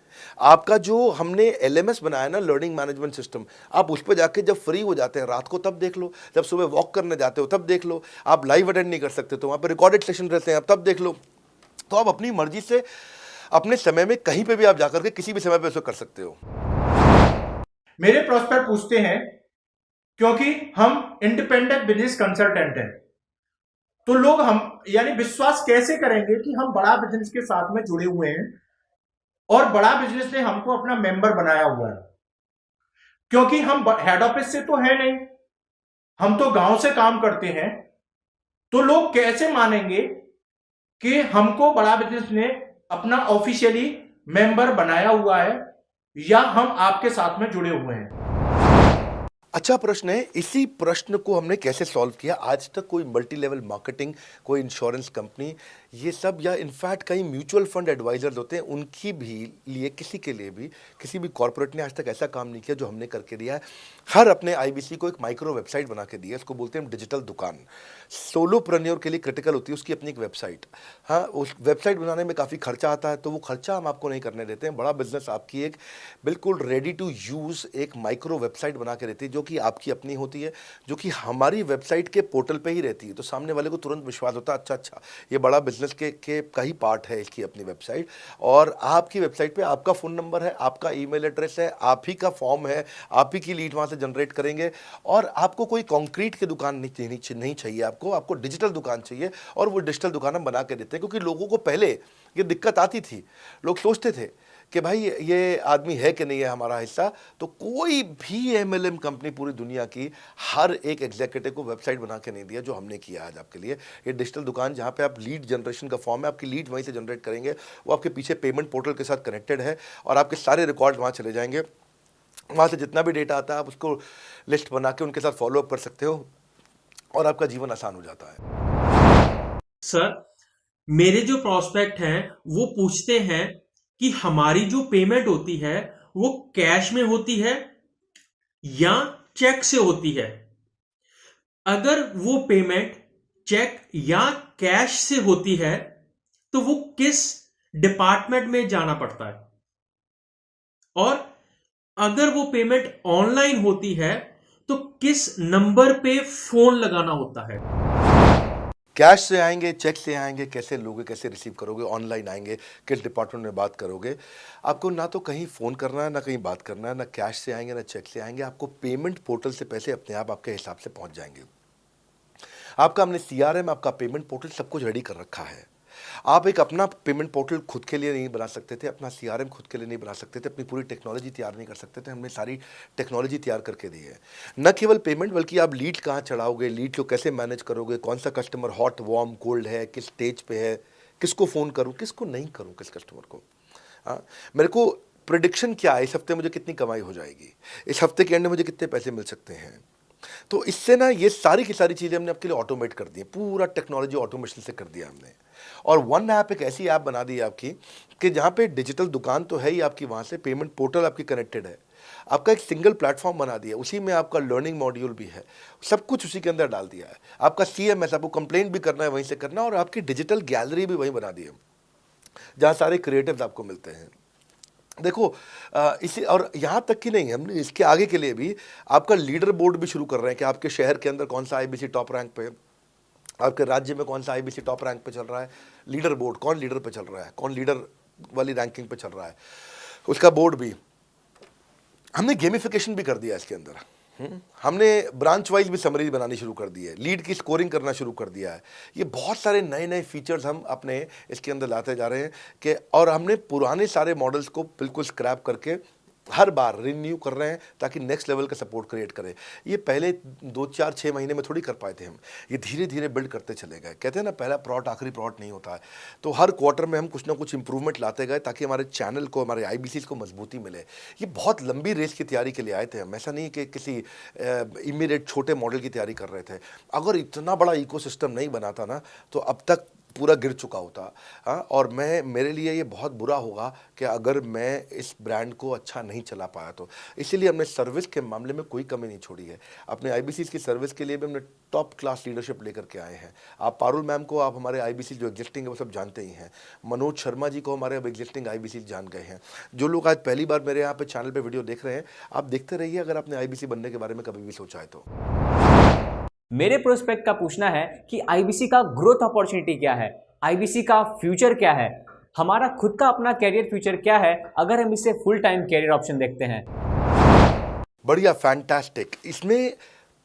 आपका जो हमने LMS बनाया ना, लर्निंग मैनेजमेंट सिस्टम, आप उस पर जाके जब फ्री हो जाते हैं रात को तब देख लो, जब सुबह वॉक करने जाते हो तब देख लो। आप लाइव अटेंड नहीं कर सकते तो वहाँ पर रिकॉर्डेड सेशन रहते हैं, आप तब देख लो। तो आप अपनी मर्जी से अपने समय में कहीं पे भी आप जाकर के किसी भी समय पे इसको कर सकते हो। मेरे प्रोस्पेक्ट पूछते हैं, क्योंकि हम इंडिपेंडेंट बिजनेस कंसल्टेंट हैं, तो लोग हम यानी विश्वास कैसे करेंगे कि हम बड़ा बिजनेस के साथ में जुड़े हुए हैं और बड़ा बिजनेस ने हमको अपना मेंबर बनाया हुआ है। क्योंकि हम हेड ऑफिस से तो है नहीं, हम तो गांव से काम करते हैं, तो लोग कैसे मानेंगे कि हमको बड़ा बिजनेस ने अपना ऑफिशियली मेंबर बनाया हुआ है या हम आपके साथ में जुड़े हुए हैं। अच्छा प्रश्न है। इसी प्रश्न को हमने कैसे सॉल्व किया, आज तक कोई मल्टी लेवल मार्केटिंग, कोई इंश्योरेंस कंपनी, ये सब, या इनफैक्ट कई म्यूचुअल फंड एडवाइजर्स होते हैं, उनकी भी लिए किसी के लिए भी किसी भी कॉर्पोरेट ने आज तक ऐसा काम नहीं किया जो हमने करके दिया है। हर अपने IBC को एक माइक्रो वेबसाइट बना के दी है, इसको बोलते हैं डिजिटल दुकान। सोलोप्रेन्योर के लिए क्रिटिकल होती है उसकी अपनी एक वेबसाइट। हाँ, उस वेबसाइट बनाने में काफ़ी खर्चा आता है, तो वो खर्चा हम आपको नहीं करने देते हैं। बड़ा बिजनेस आपकी एक बिल्कुल रेडी टू यूज़ एक माइक्रो वेबसाइट बना के देती है, जो कि आपकी अपनी होती है, जो कि हमारी वेबसाइट के पोर्टल पे ही रहती है। तो सामने वाले को तुरंत विश्वास होता है, अच्छा ये बड़ा बिजनेस के का ही पार्ट है इसकी अपनी वेबसाइट। और आपकी वेबसाइट पे आपका फ़ोन नंबर है, आपका ईमेल एड्रेस है, आप ही का फॉर्म है, आप ही की लीड वहाँ से जनरेट करेंगे। और आपको कोई कंक्रीट की दुकान नहीं चाहिए, आपको डिजिटल दुकान चाहिए। और वो डिजिटल दुकान हम बना के देते हैं, क्योंकि लोगों को पहले ये दिक्कत आती थी, लोग सोचते थे कि भाई ये आदमी है कि नहीं है हमारा हिस्सा। तो कोई भी MLM कंपनी पूरी दुनिया की हर एक एग्जीक्यूटिव को वेबसाइट बना के नहीं दिया जो हमने किया आज आपके लिए। ये डिजिटल दुकान जहाँ पे आप लीड जनरेशन का फॉर्म है, आपकी लीड वहीं से जनरेट करेंगे, वो आपके पीछे पेमेंट पोर्टल के साथ कनेक्टेड है और आपके सारे रिकॉर्ड वहाँ चले जाएंगे। वहाँ से जितना भी डेटा आता है आप उसको लिस्ट बना के उनके साथ फॉलोअप कर सकते हो और आपका जीवन आसान हो जाता है। सर, मेरे जो प्रोस्पेक्ट हैं वो पूछते हैं कि हमारी जो पेमेंट होती है वो कैश में होती है या चेक से होती है। अगर वो पेमेंट चेक या कैश से होती है तो वो किस डिपार्टमेंट में जाना पड़ता है, और अगर वो पेमेंट ऑनलाइन होती है तो किस नंबर पे फोन लगाना होता है। कैश से आएंगे, चेक से आएंगे, कैसे लोगे, कैसे रिसीव करोगे, ऑनलाइन आएंगे, किस डिपार्टमेंट में बात करोगे। आपको ना तो कहीं फ़ोन करना है, ना कहीं बात करना है, ना कैश से आएंगे, ना चेक से आएंगे। आपको पेमेंट पोर्टल से पैसे अपने आप आपके हिसाब से पहुंच जाएंगे। आपका हमने CRM, आपका पेमेंट पोर्टल सब कुछ रेडी कर रखा है। आप एक अपना पेमेंट पोर्टल खुद के लिए नहीं बना सकते थे, अपना CRM खुद के लिए नहीं बना सकते थे, अपनी पूरी टेक्नोलॉजी तैयार नहीं कर सकते थे। हमने सारी टेक्नोलॉजी तैयार करके दी है। न केवल पेमेंट, बल्कि आप लीड कहाँ चढ़ाओगे, लीड को कैसे मैनेज करोगे, कौन सा कस्टमर हॉट, वार्म, कोल्ड है, किस स्टेज पे है, किसको फ़ोन करूँ, किसको नहीं करूँ, किस कस्टमर को। हाँ, मेरे को प्रिडिक्शन क्या है, इस हफ्ते मुझे कितनी कमाई हो जाएगी, इस हफ्ते के एंड में मुझे कितने पैसे मिल सकते हैं। तो इससे ना ये सारी की सारी चीज़ें हमने आपके लिए ऑटोमेट कर दी हैं, पूरा टेक्नोलॉजी ऑटोमेशन से कर दिया हमने। और वन ऐप एक ऐसी ऐप बना दी है आपकी कि जहाँ पे डिजिटल दुकान तो है ही आपकी, वहाँ से पेमेंट पोर्टल आपकी कनेक्टेड है, आपका एक सिंगल प्लेटफॉर्म बना दिया, उसी में आपका लर्निंग मॉड्यूल भी है, सब कुछ उसी के अंदर डाल दिया है। आपका CMS, आपको कंप्लेंट भी करना है वहीं से करना, और आपकी डिजिटल गैलरी भी वहीं बना दी है, जहाँ सारे क्रिएटिव्स आपको मिलते हैं। देखो इसी, और यहाँ तक कि नहीं, हमने इसके आगे के लिए भी आपका लीडर बोर्ड भी शुरू कर रहे हैं कि आपके शहर के अंदर कौन सा IBC टॉप रैंक पे, आपके राज्य में कौन सा IBC टॉप रैंक पे चल रहा है, लीडर बोर्ड कौन लीडर पे चल रहा है, कौन लीडर वाली रैंकिंग पे चल रहा है, उसका बोर्ड भी हमने गेमिफिकेशन भी कर दिया इसके अंदर। हमने ब्रांच वाइज भी समरीज बनानी शुरू कर दी है, लीड की स्कोरिंग करना शुरू कर दिया है। ये बहुत सारे नए नए फीचर्स हम अपने इसके अंदर लाते जा रहे हैं कि, और हमने पुराने सारे मॉडल्स को बिल्कुल स्क्रैप करके हर बार रिन्यू कर रहे हैं ताकि नेक्स्ट लेवल का सपोर्ट क्रिएट करें। ये पहले 2-4-6 महीने में थोड़ी कर पाए थे हम, ये धीरे धीरे बिल्ड करते चले गए। कहते हैं ना, पहला प्लॉट आखिरी प्लॉट नहीं होता है। तो हर क्वार्टर में हम कुछ ना कुछ इंप्रूवमेंट लाते गए ताकि हमारे चैनल को, हमारे IBCs को मजबूती मिले। ये बहुत लंबी रेस की तैयारी के लिए आए थे हम, ऐसा नहीं कि किसी इमीडिएट छोटे मॉडल की तैयारी कर रहे थे। अगर इतना बड़ा इकोसिस्टम नहीं बनाता ना तो अब तक पूरा गिर चुका होता। हाँ, और मेरे लिए ये बहुत बुरा होगा कि अगर मैं इस ब्रांड को अच्छा नहीं चला पाया तो। इसीलिए हमने सर्विस के मामले में कोई कमी नहीं छोड़ी है। अपने IBCs की सर्विस के लिए भी हमने टॉप क्लास लीडरशिप लेकर के आए हैं। आप पारुल मैम को, आप हमारे IBC जो एग्जिस्टिंग है वो सब जानते ही हैं। मनोज शर्मा जी को हमारे अब एग्जिस्टिंग IBC जान गए हैं। जो लोग आज पहली बार मेरे यहाँ पे चैनल पे वीडियो देख रहे हैं, आप देखते रहिए अगर आपने IBC बनने के बारे में कभी भी सोचा है तो। मेरे प्रोस्पेक्ट का पूछना है कि IBC का ग्रोथ अपॉर्चुनिटी क्या है, IBC का फ्यूचर क्या है, हमारा खुद का अपना कैरियर फ्यूचर क्या है अगर हम इसे फुल टाइम कैरियर ऑप्शन देखते हैं। बढ़िया, फैंटास्टिक। इसमें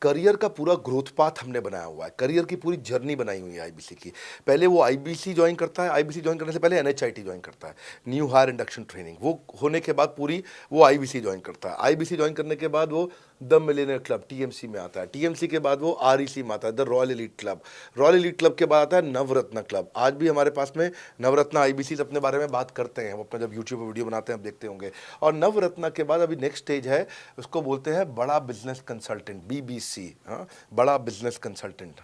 करियर का पूरा ग्रोथ पाथ हमने बनाया हुआ है, करियर की पूरी जर्नी बनाई हुई है IBC की। पहले वो IBC ज्वाइन करता है, IBC ज्वाइन करने से पहले NHIT ज्वाइन करता है, न्यू हायर इंडक्शन ट्रेनिंग। वो होने के बाद पूरी वो IBC ज्वाइन करता है। IBC ज्वाइन करने के बाद वो द मिलेनियर क्लब TMC में आता है। TMC के बाद वो REC में आता है, the royal elite club. Royal elite club के बाद आता है नवरत्न क्लब। आज भी हमारे पास में नवरत्न IBCs अपने बारे में बात करते हैं, वो अपना जब यूट्यूब पर वीडियो बनाते हैं आप देखते होंगे। और नवरत्न के बाद अभी नेक्स्ट स्टेज है, उसको बोलते हैं बड़ा बिजनेस कंसल्टेंट, BBC। हाँ, बड़ा बिजनेस कंसल्टेंट।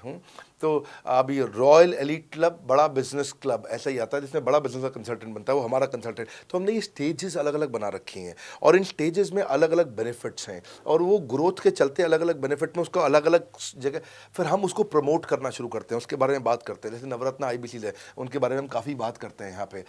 तो अभी रॉयल एलीट क्लब, बड़ा बिजनेस क्लब, ऐसा ही आता है जिसमें बड़ा बिजनेस का कंसल्टेंट बनता है, वो हमारा कंसल्टेंट। तो हमने ये स्टेजेस अलग अलग बना रखी हैं और इन स्टेजेस में अलग अलग बेनिफिट्स हैं और वो ग्रोथ के चलते अलग अलग बेनिफिट में उसको अलग अलग जगह फिर हम उसको प्रमोट करना शुरू करते हैं, उसके बारे में बात करते हैं। जैसे नवरत्न IBCs है, उनके बारे में हम काफ़ी बात करते हैं यहाँ पे।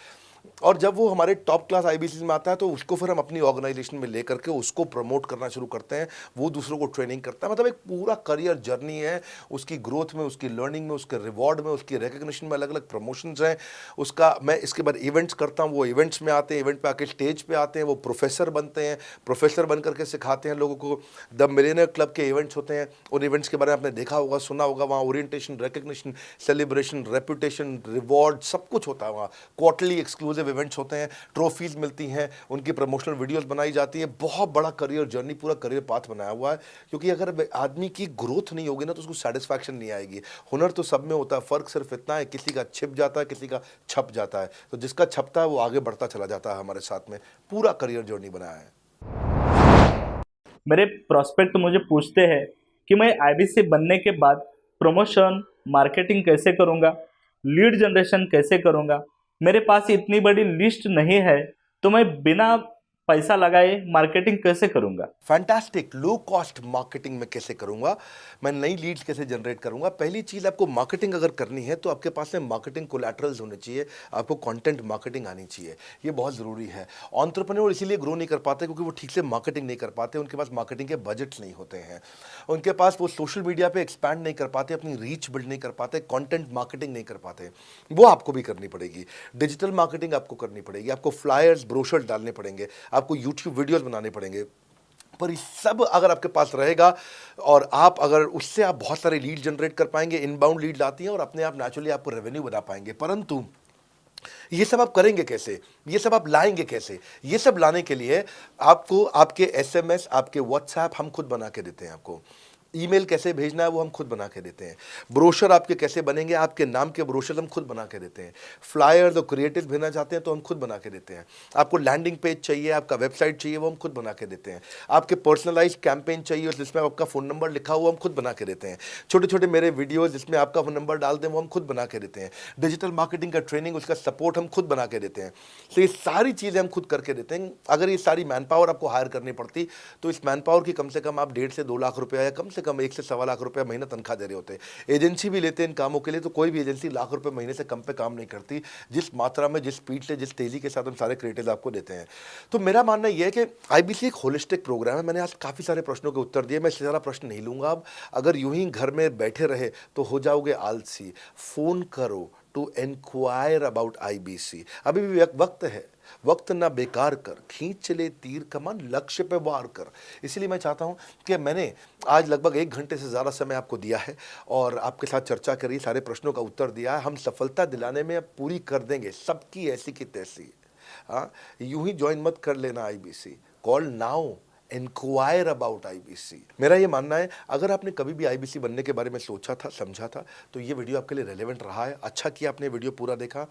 और जब वो हमारे टॉप क्लास IBCs में आता है तो उसको फिर हम अपनी ऑर्गेनाइजेशन में लेकर के उसको प्रमोट करना शुरू करते हैं, वो दूसरों को ट्रेनिंग करता है। मतलब एक पूरा करियर जर्नी है, उसकी ग्रोथ में, उसकी लर्निंग में, उसके रिवॉर्ड में, उसकी रिकग्निशन में अलग अलग प्रमोशंस हैं उसका। मैं इसके बाद इवेंट्स करता हूँ, वो इवेंट्स में आते हैं, इवेंट पे आके स्टेज पे आते हैं, वो प्रोफेसर बनते हैं, प्रोफेसर बन करके सिखाते हैं लोगों को। द मिलेनियर क्लब के इवेंट्स होते हैं, उन इवेंट्स के बारे में आपने देखा होगा, सुना होगा। वहाँ orientation, recognition, celebration, reputation, reward सब कुछ होता है। वहाँ क्वार्टरली एक्सक्लूसिव इवेंट्स होते हैं, ट्रॉफीज मिलती हैं, उनकी प्रमोशनल वीडियोस बनाई जाती है। बहुत बड़ा करियर जर्नी, पूरा करियर पाथ बनाया हुआ है। क्योंकि अगर आदमी की ग्रोथ नहीं होगी ना तो उसको सेटिस्फैक्शन नहीं आएगी। हुनर तो सब में होता है, फर्क सिर्फ इतना है, किसी का छिप जाता है, किसी का छप जाता है। तो जिसका छपता है वो आगे बढ़ता चला जाता है। हमारे साथ में पूरा करियर जर्नी बनाया है। मेरे प्रोस्पेक्ट मुझे पूछते हैं कि मैं IBC बनने के बाद प्रमोशन, मार्केटिंग कैसे करूंगा, लीड जनरेशन कैसे करूंगा। मेरे पास इतनी बड़ी लिस्ट नहीं है, तो मैं बिना पैसा लगाए मार्केटिंग कैसे करूंगा? फैंटास्टिक। लो कॉस्ट मार्केटिंग में कैसे करूंगा, मैं नई लीड्स कैसे जनरेट करूंगा। पहली चीज, आपको मार्केटिंग अगर करनी है तो आपके पास में मार्केटिंग कोलैटरल्स होने चाहिए, आपको कंटेंट मार्केटिंग आनी चाहिए, ये बहुत ज़रूरी है। एंटरप्रेन्योर इसीलिए ग्रो नहीं कर पाते क्योंकि वो ठीक से मार्केटिंग नहीं कर पाते, उनके पास मार्केटिंग के बजट्स नहीं होते हैं, उनके पास वो सोशल मीडिया पे एक्सपैंड नहीं कर पाते, अपनी रीच बिल्ड नहीं कर पाते, कंटेंट मार्केटिंग नहीं कर पाते। वो आपको भी करनी पड़ेगी। डिजिटल मार्केटिंग आपको करनी पड़ेगी, आपको फ्लायर्स ब्रोशर्स डालने पड़ेंगे, आपको यूट्यूब वीडियोस बनाने पड़ेंगे। पर ये सब अगर आपके पास रहेगा और आप अगर उससे आप बहुत सारे लीड जनरेट कर पाएंगे, इनबाउंड लीड आती हैं और अपने आप नेचुरली आपको रेवेन्यू बना पाएंगे। परंतु ये सब आप करेंगे कैसे, ये सब आप लाएंगे कैसे? ये सब लाने के लिए आपको आपके एसएमएस, आपके व्हाट्सएप हम खुद बना के देते हैं। आपको ईमेल कैसे भेजना है वो हम खुद बना के देते हैं। ब्रोशर आपके कैसे बनेंगे, आपके नाम के ब्रोशर हम खुद बना के देते हैं। फ्लायर्स और क्रिएटिव भेजना चाहते हैं तो हम खुद बना के देते हैं। आपको लैंडिंग पेज चाहिए, आपका वेबसाइट चाहिए, वो हम खुद बना के देते हैं। आपके पर्सनलाइज्ड कैंपेन चाहिए और जिसमें आपका फ़ोन नंबर लिखा हुआ हम खुद बना के देते हैं। छोटे छोटे मेरे वीडियोज़ जिसमें आपका फ़ोन नंबर डाल दें वो हम खुद बना के देते हैं। डिजिटल मार्केटिंग का ट्रेनिंग, उसका सपोर्ट हम खुद बना के देते हैं। तो ये सारी चीज़ें हम खुद करके देते हैं। अगर ये सारी मैन पावर आपको हायर करनी पड़ती तो इस मैन पावर की कम से कम आप 1.5 से 2 लाख रुपया या कम से कम 1 से 1.25 लाख रुपया महीना तनख्वाह दे रहे होते हैं। एजेंसी भी लेते हैं इन कामों के लिए, तो कोई भी एजेंसी लाख रुपए महीने से कम पे काम नहीं करती, जिस मात्रा में, जिस स्पीड से, जिस तेजी के साथ हम सारे क्रिएटिव आपको देते हैं। तो मेरा मानना यह है कि आईबीसी एक होलिस्टिक प्रोग्राम है। मैंने आज काफ़ी सारे प्रश्नों के उत्तर दिए, मैं इससे ज़्यादा प्रश्न नहीं लूँगा अब। अगर यूं ही घर में बैठे रहे तो हो जाओगे आलसी। फ़ोन करो टू इंक्वायर अबाउट आईबीसी। अभी भी वक्त है, वक्त ना बेकार कर, खींच चले तीर कमान, लक्ष्य पे वार कर। इसीलिए मैं चाहता हूं कि मैंने आज लगभग 1 घंटे से ज़्यादा समय आपको दिया है और आपके साथ चर्चा करी, सारे प्रश्नों का उत्तर दिया है। हम सफलता दिलाने में अब पूरी कर देंगे सबकी ऐसी की तैसी। हाँ, यूं ही ज्वाइन मत कर लेना IBC, call now, inquire about IBC. मेरा ये मानना है, अगर आपने कभी भी आईबीसी बनने के बारे में सोचा था, समझा था, तो ये वीडियो आपके लिए रेलेवेंट रहा है। अच्छा किया आपने वीडियो पूरा देखा।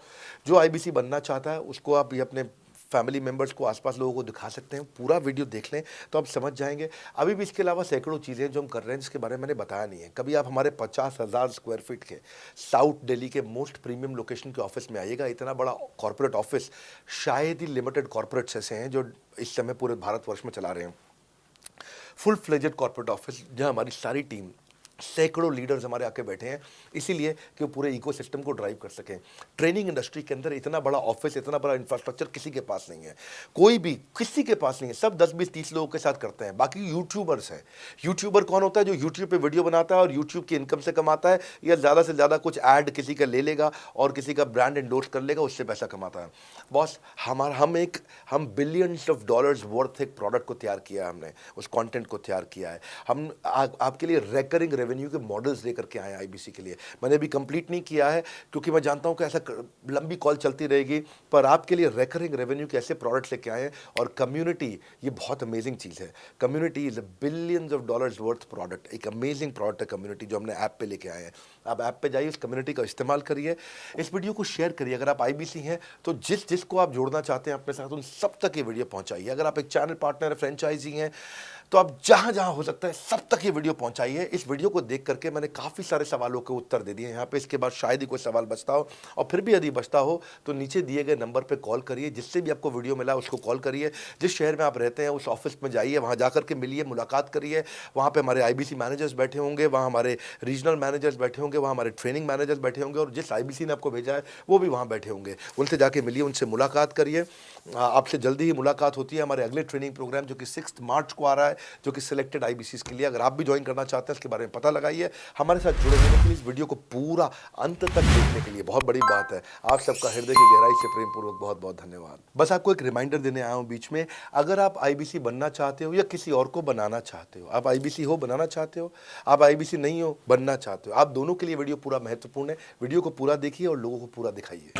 जो आईबीसी बनना चाहता है उसको आप ये अपने फैमिली मेम्बर्स को, आसपास लोगों को दिखा सकते हैं। पूरा वीडियो देख लें तो आप समझ जाएंगे। अभी भी इसके अलावा सैकड़ों चीज़ें जो हम कर रहे हैं जिसके बारे में मैंने बताया नहीं है। कभी आप हमारे 50,000 स्क्वायर फीट के साउथ दिल्ली के मोस्ट प्रीमियम लोकेशन के ऑफिस में आइएगा। इतना बड़ा कॉर्पोरेट ऑफिस शायद ही लिमिटेड कॉर्पोरेट्स ऐसे हैं जो इस समय पूरे भारतवर्ष में चला रहे हैं। फुल फ्लेजेड कॉर्पोरेट ऑफिस जहां हमारी सारी टीम, सैकड़ों लीडर्स हमारे आके बैठे हैं, इसीलिए कि वो पूरे इकोसिस्टम को ड्राइव कर सकें। ट्रेनिंग इंडस्ट्री के अंदर इतना बड़ा ऑफिस, इतना बड़ा इंफ्रास्ट्रक्चर किसी के पास नहीं है, कोई भी किसी के पास नहीं है। सब 10, 20, 30 लोगों के साथ करते हैं। बाकी यूट्यूबर्स हैं। यूट्यूबर कौन होता है? जो यूट्यूब पे वीडियो बनाता है और यूट्यूब की इनकम से कमाता है, या ज़्यादा से ज़्यादा कुछ ऐड किसी का ले लेगा और किसी का ब्रांड एंडोर्स कर लेगा, उससे पैसा कमाता है। बॉस, हम बिलियंस ऑफ डॉलर्स वर्थ एक प्रोडक्ट को तैयार किया है, हमने उस कंटेंट को तैयार किया है। हम आपके लिए रेकरिंग रेवेन्यू के मॉडल्स लेकर के आए हैं आईबीसी के लिए। मैंने अभी कंप्लीट नहीं किया है क्योंकि मैं जानता हूं कि ऐसा लंबी कॉल चलती रहेगी, पर आपके लिए रेकरिंग रेवेन्यू के ऐसे प्रोडक्ट्स लेके आए हैं। और कम्युनिटी, ये बहुत अमेजिंग चीज़ है। Community is a billions of dollars worth product. एक अमेजिंग प्रोडक्ट है कम्युनिटी, जो हमने ऐप पे लेके आए हैं। आप ऐप पे जाइए, उस कम्युनिटी का इस्तेमाल करिए, इस वीडियो को शेयर करिए। अगर आप आईबीसी हैं तो जिसको आप जोड़ना चाहते हैं अपने साथ, उन सब तक ये वीडियो पहुंचाइए। अगर आप एक चैनल पार्टनर, फ्रेंचाइजी हैं, तो आप जहां जहां हो सकता है सब तक ये वीडियो पहुंचाइए। इस वीडियो को देख करके मैंने काफ़ी सारे सवालों के उत्तर दे दिए यहाँ पे। इसके बाद शायद ही कोई सवाल बचता हो, और फिर भी यदि बचता हो तो नीचे दिए गए नंबर पे कॉल करिए। जिससे भी आपको वीडियो मिला उसको कॉल करिए। जिस शहर में आप रहते हैं उस ऑफिस में जाइए, वहाँ जाकर के मिलिए, मुलाकात करिए। वहाँ पे हमारे आईबीसी मैनेजर्स बैठे होंगे, वहाँ हमारे रीजनल मैनेजर्स बैठे होंगे, वहाँ हमारे ट्रेनिंग मैनेजर्स बैठे होंगे, और जिस आईबीसी ने आपको भेजा है वो भी वहाँ बैठे होंगे। उनसे जाके मिलिए, उनसे मुलाकात करिए। आपसे जल्दी ही मुलाकात होती है। हमारे अगले ट्रेनिंग प्रोग्राम जो कि 6 मार्च को आ रहा है, जो कि सिलेक्टेड आईबीसी के लिए, अगर आप भी ज्वाइन करना चाहते हैं इसके बारे में पता लगाइए। हमारे साथ जुड़े रहने के लिए, इस वीडियो को पूरा अंत तक देखने के लिए बहुत बड़ी बात है। आप सबका हृदय की गहराई से प्रेम पूर्वक बहुत बहुत धन्यवाद। बस आपको एक रिमाइंडर देने आया हूँ बीच में, अगर आप आईबीसी बनना चाहते हो या किसी और को बनाना चाहते हो, आप आईबीसी हो बनाना चाहते हो, आप आईबीसी नहीं हो बनना चाहते हो, आप दोनों के लिए वीडियो पूरा महत्वपूर्ण है। वीडियो को पूरा देखिए और लोगों को पूरा दिखाइए।